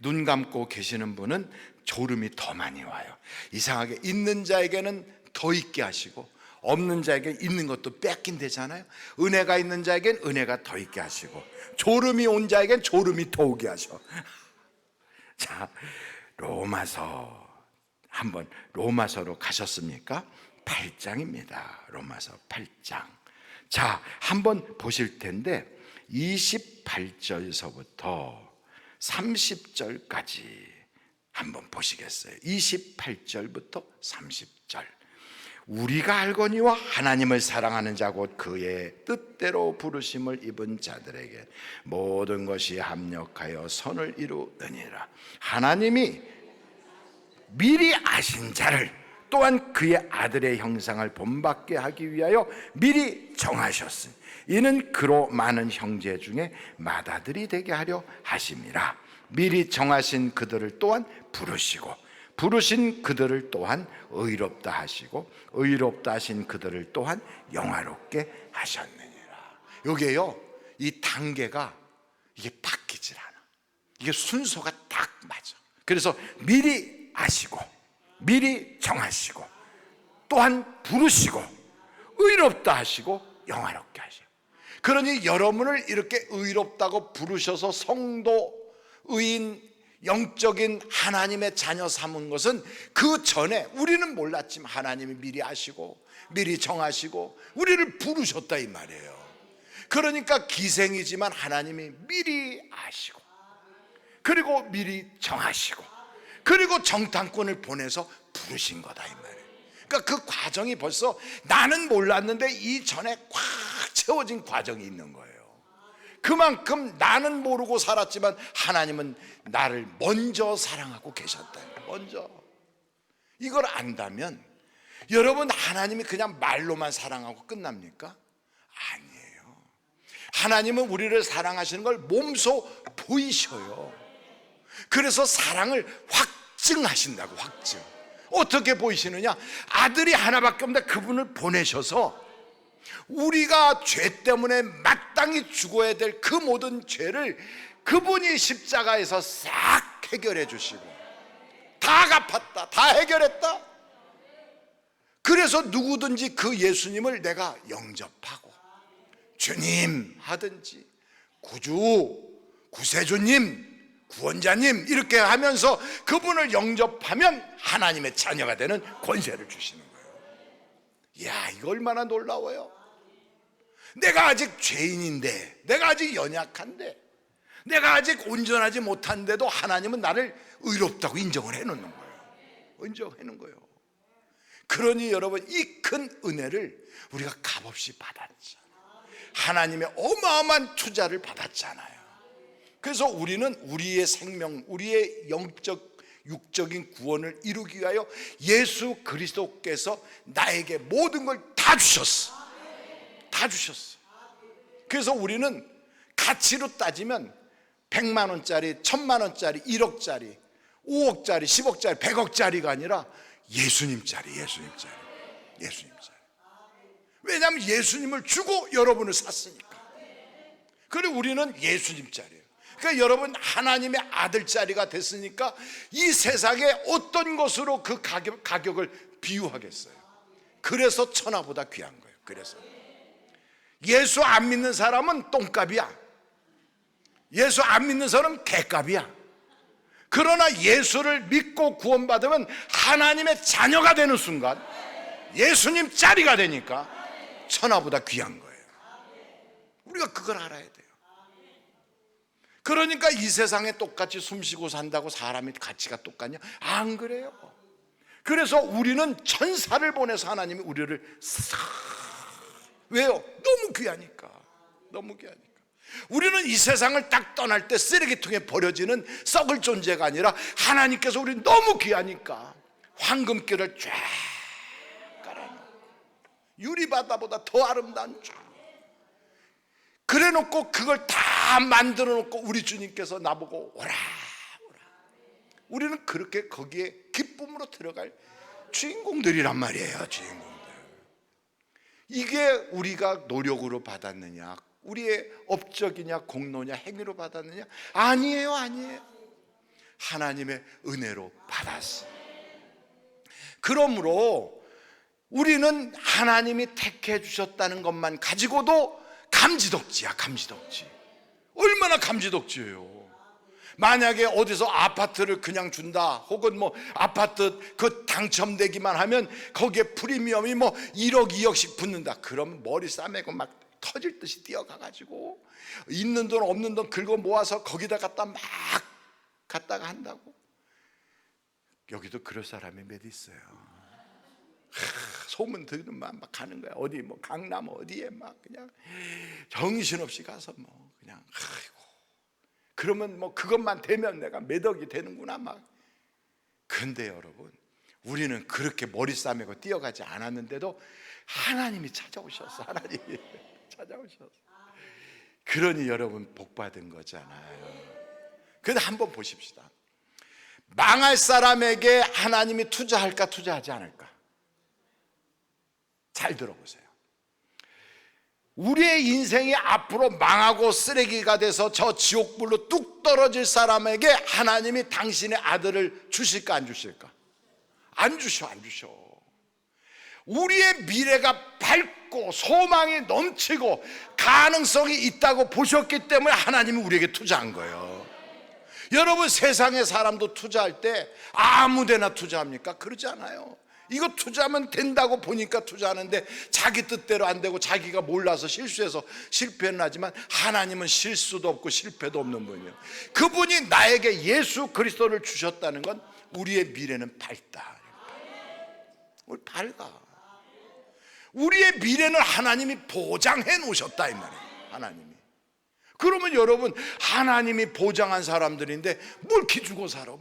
눈 감고 계시는 분은 졸음이 더 많이 와요. 이상하게 있는 자에게는 더 있게 하시고 없는 자에게 있는 것도 뺏긴대잖아요. 은혜가 있는 자에겐 은혜가 더 있게 하시고 졸음이 온 자에겐 졸음이 더 오게 하셔. 자, 로마서 한번, 로마서로 가셨습니까? 8장입니다. 로마서 8장. 자, 한번 보실 텐데 28절서부터 30절까지 한번 보시겠어요? 28절부터 30절. 우리가 알거니와 하나님을 사랑하는 자 곧 그의 뜻대로 부르심을 입은 자들에게 모든 것이 합력하여 선을 이루느니라. 하나님이 미리 아신 자를 또한 그의 아들의 형상을 본받게 하기 위하여 미리 정하셨으니 이는 그로 많은 형제 중에 맏아들이 되게 하려 하심이라. 미리 정하신 그들을 또한 부르시고 부르신 그들을 또한 의롭다 하시고 의롭다 하신 그들을 또한 영화롭게 하셨느니라. 여기에요, 이 단계가 이게 바뀌질 않아. 이게 순서가 딱 맞아. 그래서 미리 아시고 미리 정하시고 또한 부르시고 의롭다 하시고 영화롭게 하시고. 그러니 여러분을 이렇게 의롭다고 부르셔서 성도, 의인, 영적인 하나님의 자녀 삼은 것은 그 전에 우리는 몰랐지만 하나님이 미리 아시고 미리 정하시고 우리를 부르셨다 이 말이에요. 그러니까 기생이지만 하나님이 미리 아시고 그리고 미리 정하시고 그리고 정탐꾼을 보내서 부르신 거다 이 말이에요. 그러니까 그 과정이 벌써 나는 몰랐는데 이전에 꽉 채워진 과정이 있는 거예요. 그만큼 나는 모르고 살았지만 하나님은 나를 먼저 사랑하고 계셨다. 먼저. 이걸 안다면 여러분, 하나님이 그냥 말로만 사랑하고 끝납니까? 아니에요. 하나님은 우리를 사랑하시는 걸 몸소 보이셔요. 그래서 사랑을 확증하신다고. 확증. 어떻게 보이시느냐? 아들이 하나밖에 없는데 그분을 보내셔서 우리가 죄 때문에 마땅히 죽어야 될 그 모든 죄를 그분이 십자가에서 싹 해결해 주시고 다 갚았다, 다 해결했다. 그래서 누구든지 그 예수님을 내가 영접하고 주님 하든지 구주, 구세주님, 구원자님 이렇게 하면서 그분을 영접하면 하나님의 자녀가 되는 권세를 주시는 거예요. 이야, 이거 얼마나 놀라워요. 내가 아직 죄인인데, 내가 아직 연약한데, 내가 아직 온전하지 못한데도 하나님은 나를 의롭다고 인정을 해놓는 거예요. 인정해놓은 거예요. 그러니 여러분, 이 큰 은혜를 우리가 값없이 받았잖아요. 하나님의 어마어마한 투자를 받았잖아요. 그래서 우리는 우리의 생명, 우리의 영적 육적인 구원을 이루기 위하여 예수 그리스도께서 나에게 모든 걸 다 주셨어. 다 주셨어. 그래서 우리는 가치로 따지면 100만 원짜리, 1000만 원짜리, 1억짜리, 5억짜리, 10억짜리, 100억짜리가 아니라 예수님짜리. 왜냐하면 예수님을 주고 여러분을 샀으니까. 그리고 우리는 예수님짜리예요. 그러니까 여러분 하나님의 아들짜리가 됐으니까 이 세상에 어떤 것으로 그 가격을 비유하겠어요. 그래서 천하보다 귀한 거예요. 그래서 예수 안 믿는 사람은 똥값이야. 예수 안 믿는 사람은 개값이야. 그러나 예수를 믿고 구원받으면 하나님의 자녀가 되는 순간 예수님 짜리가 되니까 천하보다 귀한 거예요. 우리가 그걸 알아야 돼요. 그러니까 이 세상에 똑같이 숨쉬고 산다고 사람이 가치가 똑같냐? 안 그래요. 그래서 우리는 천사를 보내서 하나님이 우리를 왜요? 너무 귀하니까. 너무 귀하니까. 우리는 이 세상을 딱 떠날 때 쓰레기통에 버려지는 썩을 존재가 아니라 하나님께서 우리 너무 귀하니까 황금결을 쫙 깔아놓고 유리바다보다 더 아름다운 쫙 그래놓고 그걸 다 만들어 놓고 우리 주님께서 나보고 오라 오라. 우리는 그렇게 거기에 기쁨으로 들어갈 주인공들이란 말이에요. 주인공들. 이게 우리가 노력으로 받았느냐, 우리의 업적이냐, 공로냐, 행위로 받았느냐? 아니에요, 아니에요. 하나님의 은혜로 받았어요. 그러므로 우리는 하나님이 택해 주셨다는 것만 가지고도 감지덕지야, 감지덕지. 얼마나 감지덕지예요. 만약에 어디서 아파트를 그냥 준다, 혹은 뭐 아파트 그 당첨되기만 하면 거기에 프리미엄이 뭐 1억 2억씩 붙는다. 그러면 머리 싸매고 막 터질 듯이 뛰어가가지고 있는 돈 없는 돈 긁어 모아서 거기다 갖다 막 갖다가 한다고. 여기도 그럴 사람이 몇 있어요. 소문 들으면 막 가는 거야. 어디 뭐 강남 어디에 막 그냥 정신없이 가서 뭐 그냥 아이고. 그러면 뭐 그것만 되면 내가 몇 억이 되는구나 막. 근데 여러분, 우리는 그렇게 머리 싸매고 뛰어가지 않았는데도 하나님이 찾아오셨어. 하나님이 찾아오셨어. 그러니 여러분 복 받은 거잖아요. 근데 한번 보십시다. 망할 사람에게 하나님이 투자할까 투자하지 않을까? 잘 들어보세요. 우리의 인생이 앞으로 망하고 쓰레기가 돼서 저 지옥불로 뚝 떨어질 사람에게 하나님이 당신의 아들을 주실까 안 주실까? 안 주셔, 안 주셔. 우리의 미래가 밝고 소망이 넘치고 가능성이 있다고 보셨기 때문에 하나님이 우리에게 투자한 거예요. 여러분, 세상의 사람도 투자할 때 아무 데나 투자합니까? 그러지 않아요. 이거 투자하면 된다고 보니까 투자하는데 자기 뜻대로 안 되고 자기가 몰라서 실수해서 실패는 하지만 하나님은 실수도 없고 실패도 없는 분이에요. 그분이 나에게 예수 그리스도를 주셨다는 건 우리의 미래는 밝다. 우리 밝아. 우리의 미래는 하나님이 보장해 놓으셨다 이 말이에요. 하나님이. 그러면 여러분, 하나님이 보장한 사람들인데 뭘 기죽어 살아?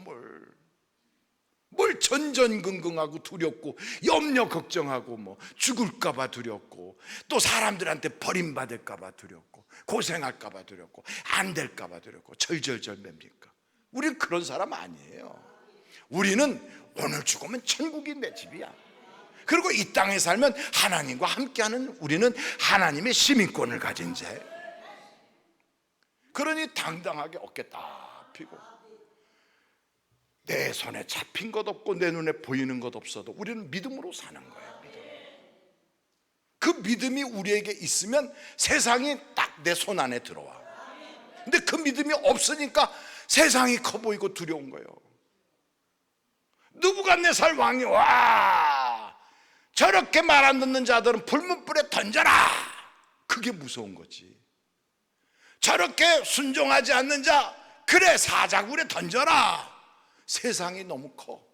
뭘 전전긍긍하고 두렵고 염려 걱정하고 뭐 죽을까 봐 두렵고 또 사람들한테 버림받을까 봐 두렵고 고생할까 봐 두렵고 안 될까 봐 두렵고 절절절 맵니까? 우리는 그런 사람 아니에요. 우리는 오늘 죽으면 천국이 내 집이야. 그리고 이 땅에 살면 하나님과 함께하는 우리는 하나님의 시민권을 가진 자. 그러니 당당하게 어깨 딱 펴고 내 손에 잡힌 것 없고 내 눈에 보이는 것 없어도 우리는 믿음으로 사는 거예요. 믿음. 그 믿음이 우리에게 있으면 세상이 딱 내 손 안에 들어와. 근데 그 믿음이 없으니까 세상이 커 보이고 두려운 거예요. 느부갓네살 왕이 와 저렇게 말 안 듣는 자들은 불문불에 던져라. 그게 무서운 거지. 저렇게 순종하지 않는 자 그래 사자굴에 던져라. 세상이 너무 커.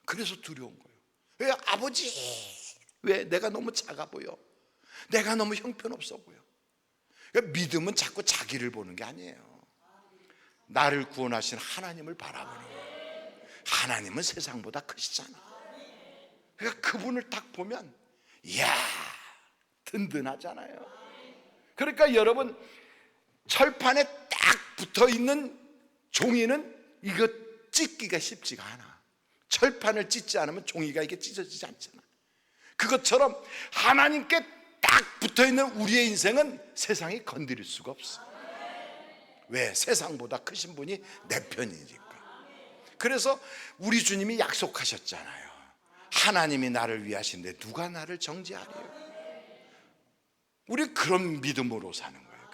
그래서 두려운 거예요. 왜 아버지? 왜 내가 너무 작아 보여? 내가 너무 형편없어 보여? 그러니까 믿음은 자꾸 자기를 보는 게 아니에요. 나를 구원하신 하나님을 바라보는 거예요. 하나님은 세상보다 크시잖아. 그러니까 그분을 딱 보면 이야 든든하잖아요. 그러니까 여러분, 철판에 딱 붙어있는 종이는 이거 찢기가 쉽지가 않아. 철판을 찢지 않으면 종이가 이게 찢어지지 않잖아. 그것처럼 하나님께 딱 붙어있는 우리의 인생은 세상이 건드릴 수가 없어. 왜? 세상보다 크신 분이 내 편이니까. 그래서 우리 주님이 약속하셨잖아요. 하나님이 나를 위하신데 누가 나를 정죄하리요? 우리 그런 믿음으로 사는 거예요.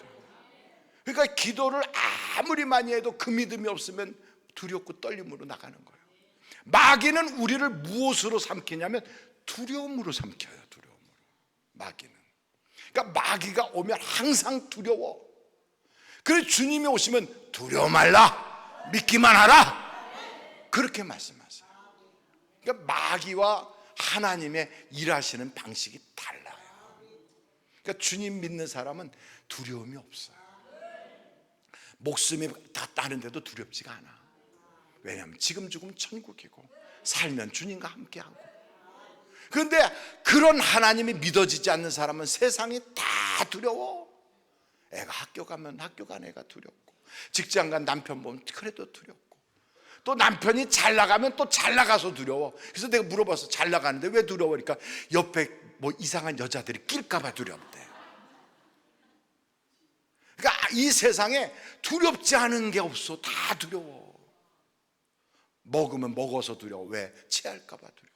그러니까 기도를 아무리 많이 해도 그 믿음이 없으면 두렵고 떨림으로 나가는 거예요. 마귀는 우리를 무엇으로 삼키냐면 두려움으로 삼켜요. 두려움으로. 마귀는. 그러니까 마귀가 오면 항상 두려워. 그래서 주님이 오시면 두려워 말라, 믿기만 하라, 그렇게 말씀하세요. 그러니까 마귀와 하나님의 일하시는 방식이 달라요. 그러니까 주님 믿는 사람은 두려움이 없어요. 목숨이 다 따는데도 두렵지가 않아. 왜냐하면 지금 죽으면 천국이고 살면 주님과 함께하고. 그런데 그런 하나님이 믿어지지 않는 사람은 세상이 다 두려워. 애가 학교 가면 학교 간 애가 두렵고, 직장 간 남편 보면 그래도 두렵고, 또 남편이 잘 나가면 또 잘 나가서 두려워. 그래서 내가 물어봤어. 잘 나가는데 왜 두려워? 그러니까 옆에 뭐 이상한 여자들이 낄까 봐 두렵대. 그러니까 이 세상에 두렵지 않은 게 없어. 다 두려워. 먹으면 먹어서 두려워. 왜? 체할까 봐 두렵고.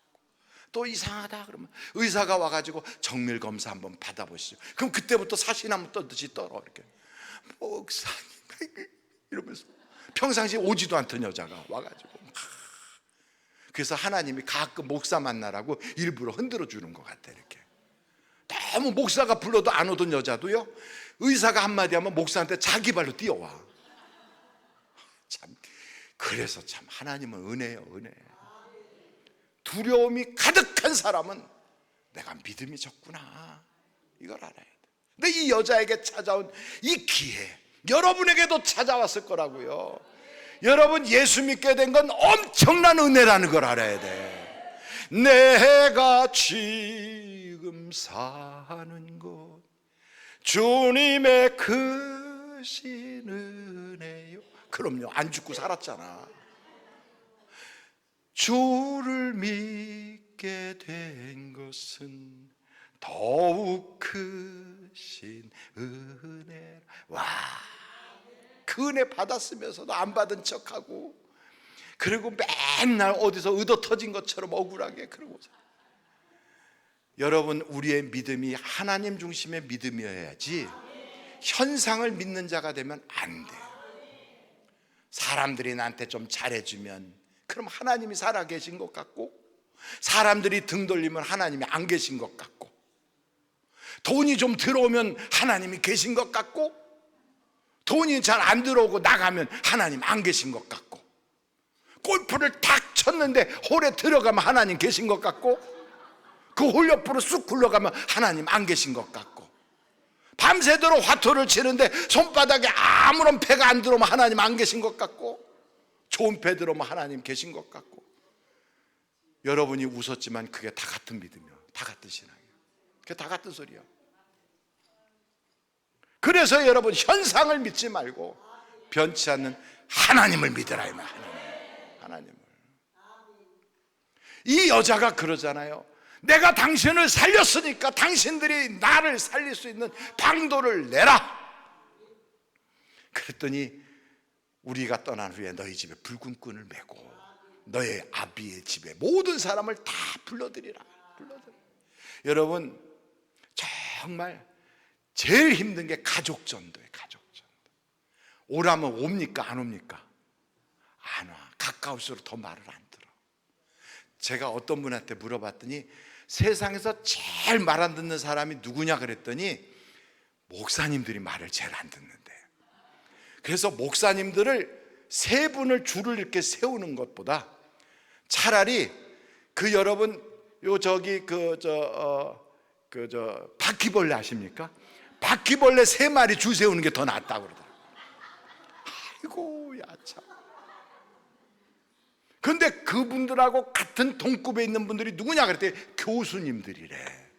또 이상하다 그러면 의사가 와가지고 정밀 검사 한번 받아보시죠. 그럼 그때부터 사시나무 떠듯이 떨어. 이렇게 목사님 이러면서 평상시에 오지도 않던 여자가 와가지고, 그래서 하나님이 가끔 목사 만나라고 일부러 흔들어 주는 것 같아. 이렇게 너무 목사가 불러도 안 오던 여자도요, 의사가 한마디 하면 목사한테 자기 발로 뛰어와. 참, 그래서 참 하나님은 은혜예요, 은혜. 두려움이 가득한 사람은 내가 믿음이 적구나, 이걸 알아야 돼. 근데 이 여자에게 찾아온 이 기회, 여러분에게도 찾아왔을 거라고요. 여러분 예수 믿게 된 건 엄청난 은혜라는 걸 알아야 돼. 내가 지금 사는 곳 주님의 크신 은혜요. 그럼요, 안 죽고 살았잖아. 주를 믿게 된 것은 더욱 크신 은혜. 와, 그 은혜 받았으면서도 안 받은 척하고, 그리고 맨날 어디서 의도 터진 것처럼 억울하게 그러고. 여러분, 우리의 믿음이 하나님 중심의 믿음이어야지 현상을 믿는 자가 되면 안 돼요. 사람들이 나한테 좀 잘해주면 그럼 하나님이 살아계신 것 같고, 사람들이 등 돌리면 하나님이 안 계신 것 같고, 돈이 좀 들어오면 하나님이 계신 것 같고, 돈이 잘 안 들어오고 나가면 하나님 안 계신 것 같고, 골프를 탁 쳤는데 홀에 들어가면 하나님 계신 것 같고, 그 홀 옆으로 쑥 굴러가면 하나님 안 계신 것 같고, 밤새도록 화투를 치는데 손바닥에 아무런 패가 안 들어오면 하나님 안 계신 것 같고, 좋은 패 들어오면 하나님 계신 것 같고. 여러분이 웃었지만 그게 다 같은 믿음이요, 다 같은 신앙이에요. 그게 다 같은 소리야. 그래서 여러분, 현상을 믿지 말고 변치 않는 하나님을 믿으라, 이 말. 하나님을. 이 여자가 그러잖아요. 내가 당신을 살렸으니까 당신들이 나를 살릴 수 있는 방도를 내라. 그랬더니 우리가 떠난 후에 너희 집에 붉은 끈을 메고 너의 아비의 집에 모든 사람을 다 불러들이라. 여러분, 정말 제일 힘든 게 가족전도예요. 가족전도. 오라면 옵니까? 안 옵니까? 안 와. 가까울수록 더 말을 안 들어. 제가 어떤 분한테 물어봤더니 세상에서 제일 말 안 듣는 사람이 누구냐 그랬더니 목사님들이 말을 제일 안 듣는데. 그래서 목사님들을 세 분을 줄을 이렇게 세우는 것보다 차라리 그 여러분 요 저기 바퀴벌레 아십니까? 바퀴벌레 3마리 줄 세우는 게 더 낫다고 그러더라고요. 아이고, 야 참. 근데 그분들하고 같은 동급에 있는 분들이 누구냐 그랬더니 교수님들이래.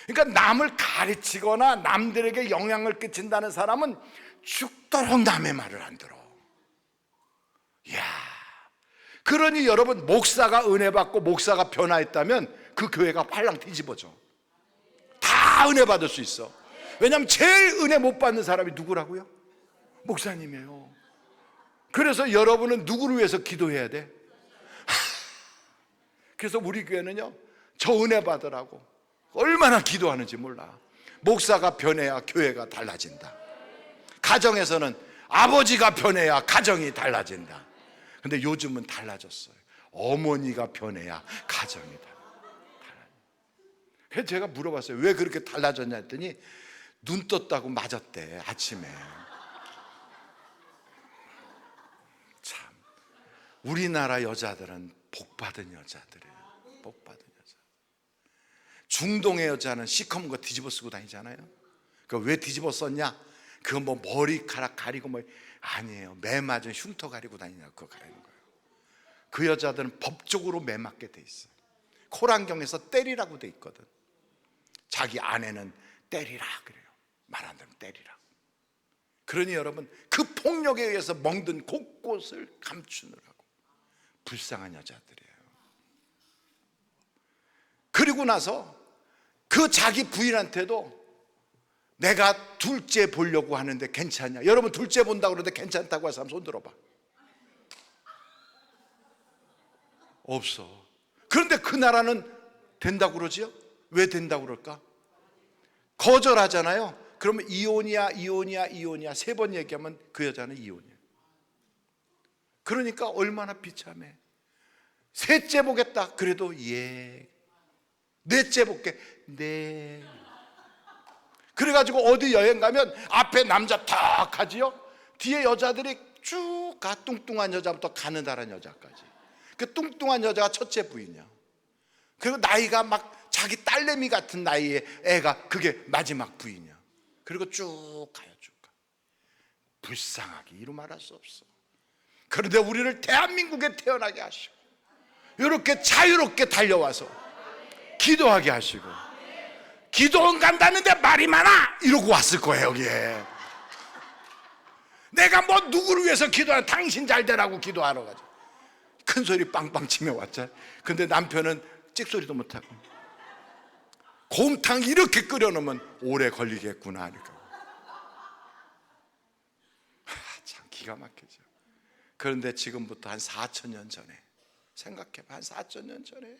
그러니까 남을 가르치거나 남들에게 영향을 끼친다는 사람은 죽도록 남의 말을 안 들어. 이야, 그러니 여러분, 목사가 은혜 받고 목사가 변화했다면 그 교회가 팔랑 뒤집어져. 다 은혜 받을 수 있어. 왜냐하면 제일 은혜 못 받는 사람이 누구라고요? 목사님이에요. 그래서 여러분은 누구를 위해서 기도해야 돼? 그래서 우리 교회는요, 저 은혜 받으라고 얼마나 기도하는지 몰라. 목사가 변해야 교회가 달라진다. 가정에서는 아버지가 변해야 가정이 달라진다. 근데 요즘은 달라졌어요. 어머니가 변해야 가정이 달라진다. 그래서 제가 물어봤어요. 왜 그렇게 달라졌냐 했더니 눈 떴다고 맞았대, 아침에. 참, 우리나라 여자들은 복받은 여자들이에요. 복받은 여자. 중동의 여자는 시커먼 거 뒤집어 쓰고 다니잖아요. 그 왜 뒤집어 썼냐? 그건 뭐 머리카락 가리고 뭐 아니에요. 매 맞은 흉터 가리고 다니냐고 그거 가리는 거예요. 그 여자들은 법적으로 매맞게 돼 있어요. 코란경에서 때리라고 돼 있거든. 자기 아내는 때리라 그래요. 말 안 들으면 때리라. 그러니 여러분, 그 폭력에 의해서 멍든 곳곳을 감추느라고 불쌍한 여자들이에요. 그리고 나서 그 자기 부인한테도 내가 둘째 보려고 하는데 괜찮냐? 여러분, 둘째 본다고 그러는데 괜찮다고 할 사람 손 들어봐. 없어. 그런데 그 나라는 된다고 그러지요? 왜 된다고 그럴까? 거절하잖아요. 그러면 이혼이야 세 번 얘기하면 그 여자는 이혼이야. 그러니까 얼마나 비참해. 셋째 보겠다 그래도 예. 넷째 볼게 네. 그래가지고 어디 여행 가면 앞에 남자 탁 하지요, 뒤에 여자들이 쭉 가. 뚱뚱한 여자부터 가느다란 여자까지. 그 뚱뚱한 여자가 첫째 부인이야. 그리고 나이가 막 자기 딸내미 같은 나이의 애가 그게 마지막 부인이야. 그리고 쭉 가요, 쭉 가. 불쌍하게 이루 말할 수 없어. 그런데 우리를 대한민국에 태어나게 하시고 이렇게 자유롭게 달려와서 기도하게 하시고, 기도원 간다는데 말이 많아 이러고 왔을 거예요. 여기에 내가 뭐 누구를 위해서 기도하는, 당신 잘 되라고 기도하러 가지. 큰 소리 빵빵 치며 왔잖아. 근데 남편은 찍소리도 못하고, 곰탕 이렇게 끓여놓으면 오래 걸리겠구나 하니까 참 기가 막히죠. 그런데 지금부터 한 4,000년 전에 생각해봐. 한 4,000년 전에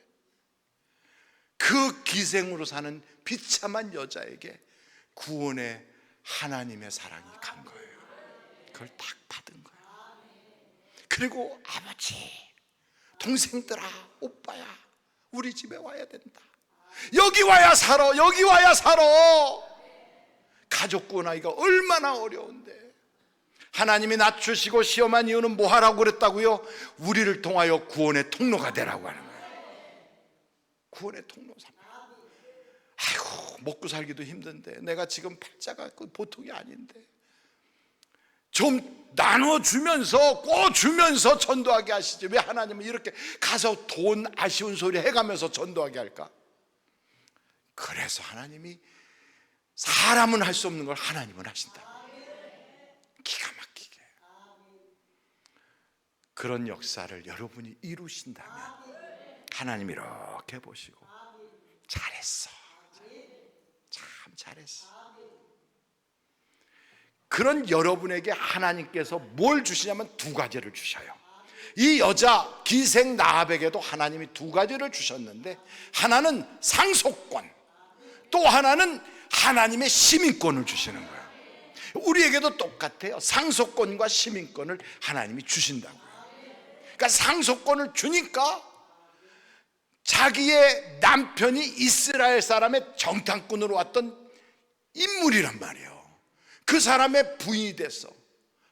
그 기생으로 사는 비참한 여자에게 구원의 하나님의 사랑이 간 거예요. 그걸 딱 받은 거예요. 그리고 아버지, 동생들아, 오빠야, 우리 집에 와야 된다. 여기 와야 살아, 여기 와야 살아. 가족 구원하기가 얼마나 어려운데. 하나님이 낮추시고 시험한 이유는 뭐 하라고 그랬다고요? 우리를 통하여 구원의 통로가 되라고 하는 거예요. 구원의 통로 삼아. 아이고, 먹고 살기도 힘든데, 내가 지금 팔자가 보통이 아닌데 좀 나눠주면서 꿔주면서 전도하게 하시지. 왜 하나님은 이렇게 가서 돈 아쉬운 소리 해가면서 전도하게 할까? 그래서 하나님이, 사람은 할 수 없는 걸 하나님은 하신다. 기가 막히게. 그런 역사를 여러분이 이루신다면 하나님 이렇게 보시고 잘했어, 참 잘했어. 그런 여러분에게 하나님께서 뭘 주시냐면 두 가지를 주셔요. 이 여자 기생 나합에게도 하나님이 두 가지를 주셨는데, 하나는 상속권, 또 하나는 하나님의 시민권을 주시는 거예요. 우리에게도 똑같아요. 상속권과 시민권을 하나님이 주신다고요. 그러니까 상속권을 주니까 자기의 남편이 이스라엘 사람의 정탐꾼으로 왔던 인물이란 말이에요. 그 사람의 부인이 됐어.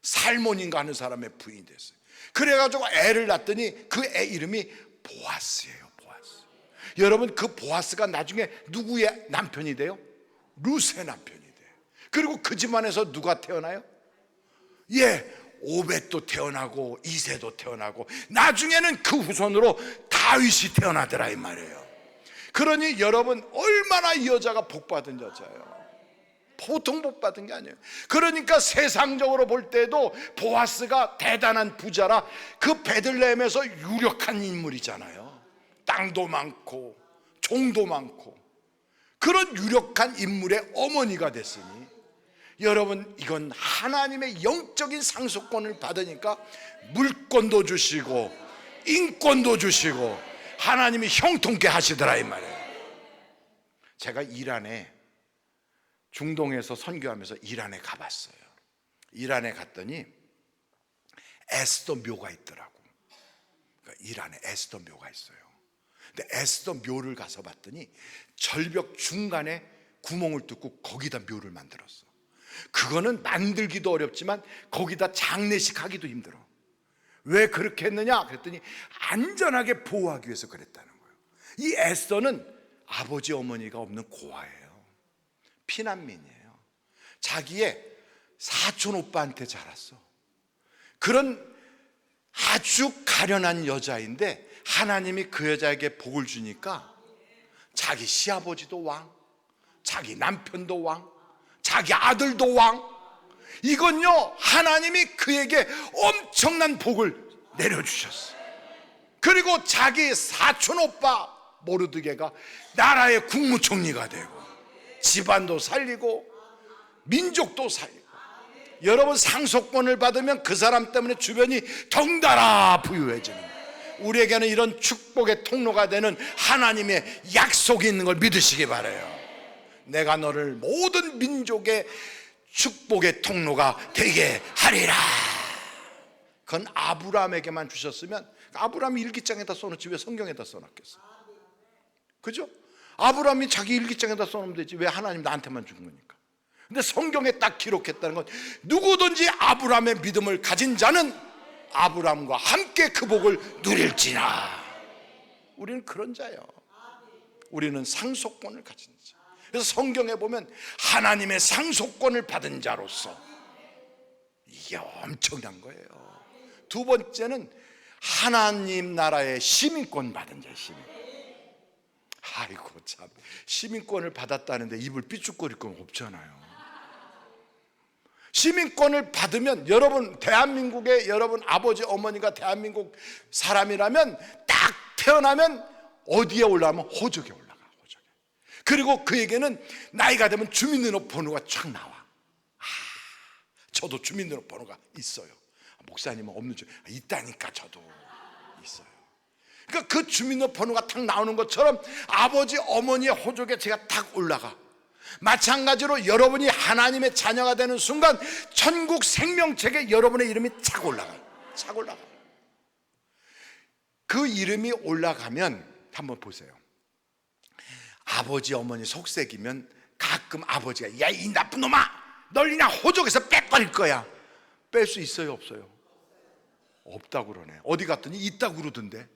살몬인가 하는 사람의 부인이 됐어요. 그래가지고 애를 낳았더니 그 애 이름이 보아스예요. 보아스. 여러분, 그 보아스가 나중에 누구의 남편이 돼요? 룻의 남편이 돼요. 그리고 그 집안에서 누가 태어나요? 오벳도 태어나고 이새도 태어나고, 나중에는 그 후손으로 다윗이 태어나더라 이 말이에요. 그러니 여러분, 얼마나 이 여자가 복받은 여자예요. 보통 복받은 게 아니에요. 그러니까 세상적으로 볼 때도 보아스가 대단한 부자라 그 베들레헴에서 유력한 인물이잖아요. 땅도 많고 종도 많고 그런 유력한 인물의 어머니가 됐으니, 여러분, 이건 하나님의 영적인 상속권을 받으니까 물권도 주시고 인권도 주시고 하나님이 형통케 하시더라 이 말이에요. 제가 이란에, 중동에서 선교하면서 이란에 가봤어요. 이란에 갔더니 에스더 묘가 있더라고. 그러니까 이란에 에스더 묘가 있어요. 근데 에스더 묘를 가서 봤더니 절벽 중간에 구멍을 뚫고 거기다 묘를 만들었어. 그거는 만들기도 어렵지만 거기다 장례식 하기도 힘들어. 왜 그렇게 했느냐 그랬더니 안전하게 보호하기 위해서 그랬다는 거예요. 이 에스더는 아버지 어머니가 없는 고아예요. 피난민이에요. 자기의 사촌 오빠한테 자랐어. 그런 아주 가련한 여자인데 하나님이 그 여자에게 복을 주니까 자기 시아버지도 왕, 자기 남편도 왕, 자기 아들도 왕. 이건요, 하나님이 그에게 엄청난 복을 내려주셨어요. 그리고 자기 사촌 오빠 모르드게가 나라의 국무총리가 되고 집안도 살리고 민족도 살리고. 여러분, 상속권을 받으면 그 사람 때문에 주변이 덩달아 부유해지는 거예요. 우리에게는 이런 축복의 통로가 되는 하나님의 약속이 있는 걸 믿으시기 바라요. 내가 너를 모든 민족의 축복의 통로가 되게 하리라. 그건 아브라함에게만 주셨으면 아브라함이 일기장에다 써놓지 왜 성경에다 써놨겠어? 그죠? 아브라함이 자기 일기장에다 써놓으면 되지 왜 하나님 나한테만 준 거니까. 근데 성경에 딱 기록했다는 건 누구든지 아브라함의 믿음을 가진 자는 아브라함과 함께 그 복을 누릴지라. 우리는 그런 자예요. 우리는 상속권을 가진 자. 그래서 성경에 보면 하나님의 상속권을 받은 자로서 이게 엄청난 거예요. 두 번째는 하나님 나라의 시민권 받은 자예요. 시민권. 아이고 참, 시민권을 받았다는데 입을 삐죽거릴 건 없잖아요. 시민권을 받으면 여러분, 대한민국의 여러분 아버지 어머니가 대한민국 사람이라면 딱 태어나면 어디에 올라가면 호적에 올라가. 호적에. 그리고 그에게는 나이가 되면 주민등록번호가 쫙 나와. 저도 주민등록번호가 있어요. 목사님은 없는 줄 있다니까. 저도 있어요. 그러니까 그 주민등록번호가 탁 나오는 것처럼 아버지 어머니의 호적에 제가 탁 올라가. 마찬가지로 여러분이 하나님의 자녀가 되는 순간 천국 생명책에 여러분의 이름이 착 올라가요. 착 올라가요. 그 이름이 올라가면 한번 보세요. 아버지 어머니 속색이면 가끔 아버지가 야 이 나쁜 놈아 널 그냥 호적에서 빽거릴 거야. 뺄 수 있어요 없어요? 없다고 그러네. 어디 갔더니 있다고 그러던데.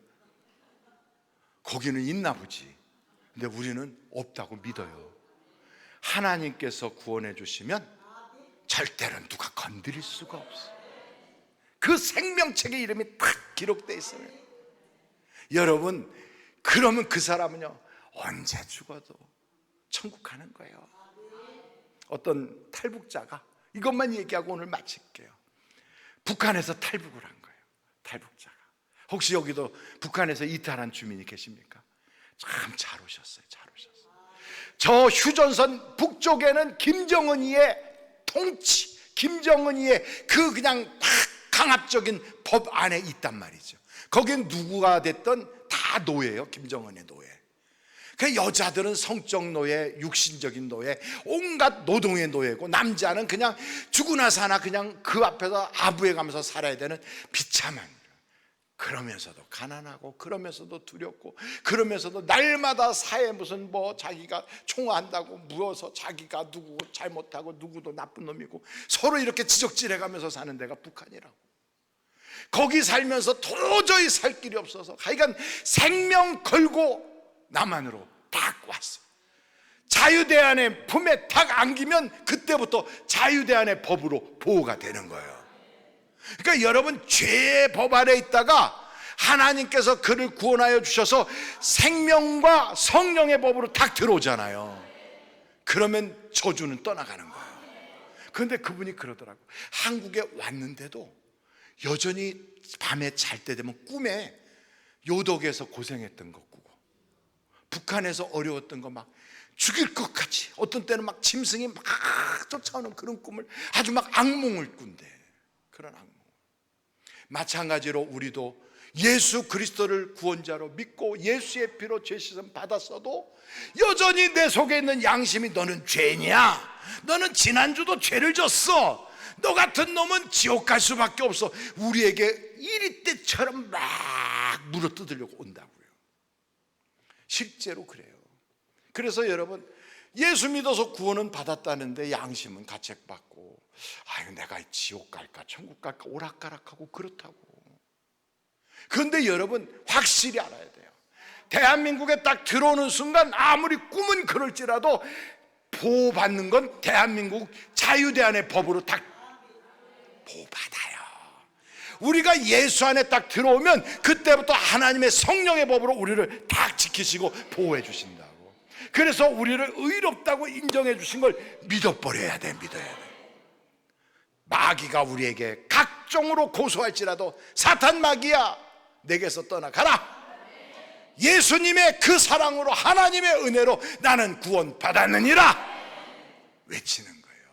거기는 있나 보지. 근데 우리는 없다고 믿어요. 하나님께서 구원해 주시면 절대로 누가 건드릴 수가 없어. 그 생명책에 이름이 딱 기록되어 있어요. 여러분, 그러면 그 사람은요 언제 죽어도 천국 가는 거예요. 어떤 탈북자가, 이것만 얘기하고 오늘 마칠게요. 북한에서 탈북을 한 거예요. 탈북자가. 혹시 여기도 북한에서 이탈한 주민이 계십니까? 참 잘 오셨어요. 잘 오셨어요. 저 휴전선 북쪽에는 김정은이의 통치, 김정은이의 그 그냥 딱 강압적인 법 안에 있단 말이죠. 거긴 누구가 됐든 다 노예예요. 김정은의 노예. 그 여자들은 성적 노예, 육신적인 노예, 온갖 노동의 노예고, 남자는 그냥 죽으나 사나 그냥 그 앞에서 아부해가면서 살아야 되는 비참한. 그러면서도 가난하고, 그러면서도 두렵고, 그러면서도 날마다 사회 무슨 뭐 자기가 총한다고 무어서 자기가 누구 잘못하고 누구도 나쁜 놈이고 서로 이렇게 지적질해가면서 사는 데가 북한이라고. 거기 살면서 도저히 살 길이 없어서 하여간 생명 걸고 남한으로 딱 왔어요. 자유대안의 품에 딱 안기면 그때부터 자유대안의 법으로 보호가 되는 거예요. 그러니까 여러분, 죄의 법 아래 있다가 하나님께서 그를 구원하여 주셔서 생명과 성령의 법으로 딱 들어오잖아요. 그러면 저주는 떠나가는 거예요. 그런데 그분이 그러더라고요. 한국에 왔는데도 여전히 밤에 잘 때 되면 꿈에 요독에서 고생했던 거 꾸고, 북한에서 어려웠던 거 막 죽일 것 같이, 어떤 때는 막 짐승이 막 쫓아오는 그런 꿈을 아주 막 악몽을 꾼대. 그런 악몽. 마찬가지로 우리도 예수 그리스도를 구원자로 믿고 예수의 피로 죄 씻음 받았어도 여전히 내 속에 있는 양심이 너는 죄냐? 너는 지난주도 죄를 졌어. 너 같은 놈은 지옥 갈 수밖에 없어. 우리에게 이리 때처럼 막 물어뜯으려고 온다고요. 실제로 그래요. 그래서 여러분, 예수 믿어서 구원은 받았다는데 양심은 가책받고, 아유 내가 지옥 갈까 천국 갈까 오락가락하고 그렇다고. 그런데 여러분, 확실히 알아야 돼요. 대한민국에 딱 들어오는 순간 아무리 꿈은 그럴지라도 보호받는 건 대한민국 자유대안의 법으로 딱 보호받아요. 우리가 예수 안에 딱 들어오면 그때부터 하나님의 성령의 법으로 우리를 딱 지키시고 보호해 주신다고. 그래서 우리를 의롭다고 인정해 주신 걸 믿어버려야 돼. 믿어야 돼. 마귀가 우리에게 각종으로 고소할지라도 사탄 마귀야, 내게서 떠나가라. 예수님의 그 사랑으로, 하나님의 은혜로 나는 구원 받았느니라 외치는 거예요.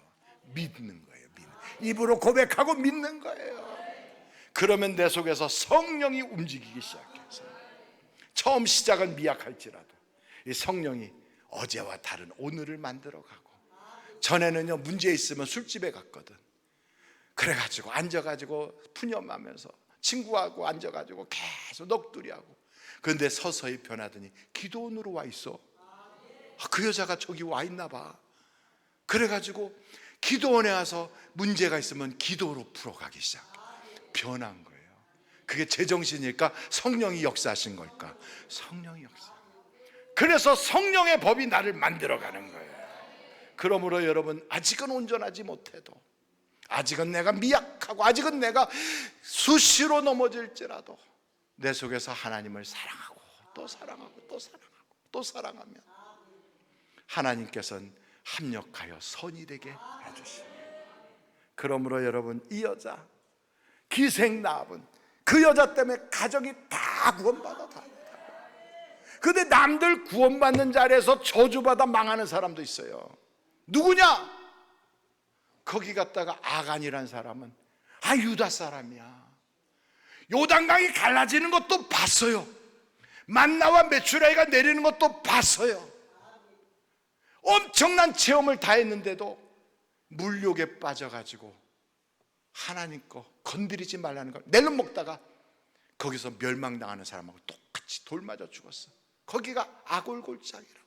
믿는 거예요. 입으로 고백하고 믿는 거예요. 그러면 내 속에서 성령이 움직이기 시작해서, 처음 시작은 미약할지라도 이 성령이 어제와 다른 오늘을 만들어가고, 전에는요 문제 있으면 술집에 갔거든. 그래가지고 앉아가지고 푸념하면서 친구하고 앉아가지고 계속 넋두리하고, 그런데 서서히 변하더니 기도원으로 와 있어. 그 여자가 저기 와 있나 봐. 그래가지고 기도원에 와서 문제가 있으면 기도로 풀어가기 시작해. 변한 거예요. 그게 제정신일까? 성령이 역사하신 걸까? 성령이 역사. 그래서 성령의 법이 나를 만들어가는 거예요. 그러므로 여러분, 아직은 온전하지 못해도, 아직은 내가 미약하고, 아직은 내가 수시로 넘어질지라도 내 속에서 하나님을 사랑하고 또 사랑하고 또 사랑하고 또 사랑하면 하나님께서는 합력하여 선이 되게 해주시고. 그러므로 여러분, 이 여자 기생 나합은 그 여자 때문에 가정이 다 구원받아. 근데 남들 구원받는 자리에서 저주받아 망하는 사람도 있어요. 누구냐? 거기 갔다가 아간이란 사람은 유다 사람이야. 요단강이 갈라지는 것도 봤어요. 만나와 메추라기가 내리는 것도 봤어요. 엄청난 체험을 다 했는데도 물욕에 빠져가지고 하나님 거 건드리지 말라는 걸 내려먹다가 거기서 멸망당하는 사람하고 똑같이 돌 맞아 죽었어. 거기가 아골골장이라고.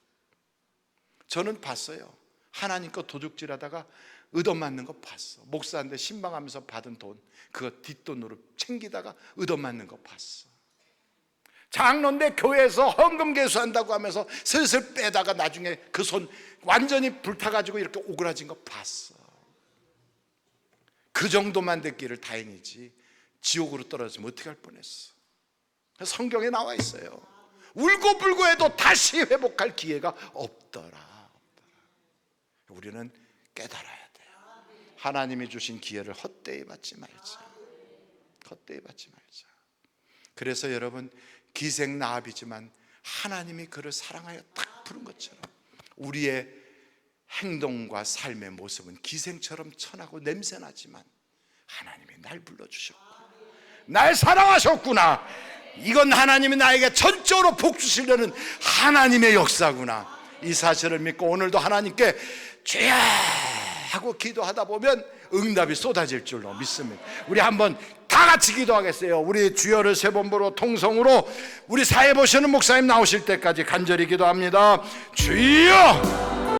저는 봤어요. 하나님 거 도둑질하다가 얻어맞는 거 봤어. 목사인데 신방하면서 받은 돈, 그거 뒷돈으로 챙기다가 얻어맞는 거 봤어. 장로인데 교회에서 헌금 개수한다고 하면서 슬슬 빼다가 나중에 그 손 완전히 불타가지고 이렇게 오그라진 거 봤어. 그 정도만 됐기를 다행이지 지옥으로 떨어지면 어떻게 할 뻔했어. 성경에 나와 있어요. 울고불고 해도 다시 회복할 기회가 없더라. 우리는 깨달아야 돼요. 하나님이 주신 기회를 헛되이 받지 말자. 헛되이 받지 말자. 그래서 여러분, 기생 나합이지만 하나님이 그를 사랑하여 딱 부른 것처럼 우리의 행동과 삶의 모습은 기생처럼 천하고 냄새나지만 하나님이 날 불러주셨고 날 사랑하셨구나. 이건 하나님이 나에게 전적으로 복 주시려는 하나님의 역사구나. 이 사실을 믿고 오늘도 하나님께 주여 하고 기도하다 보면 응답이 쏟아질 줄로 믿습니다. 우리 한번 다 같이 기도하겠어요. 우리 주여를 세 번 부르고 통성으로 우리 사회 보시는 목사님 나오실 때까지 간절히 기도합니다. 주여!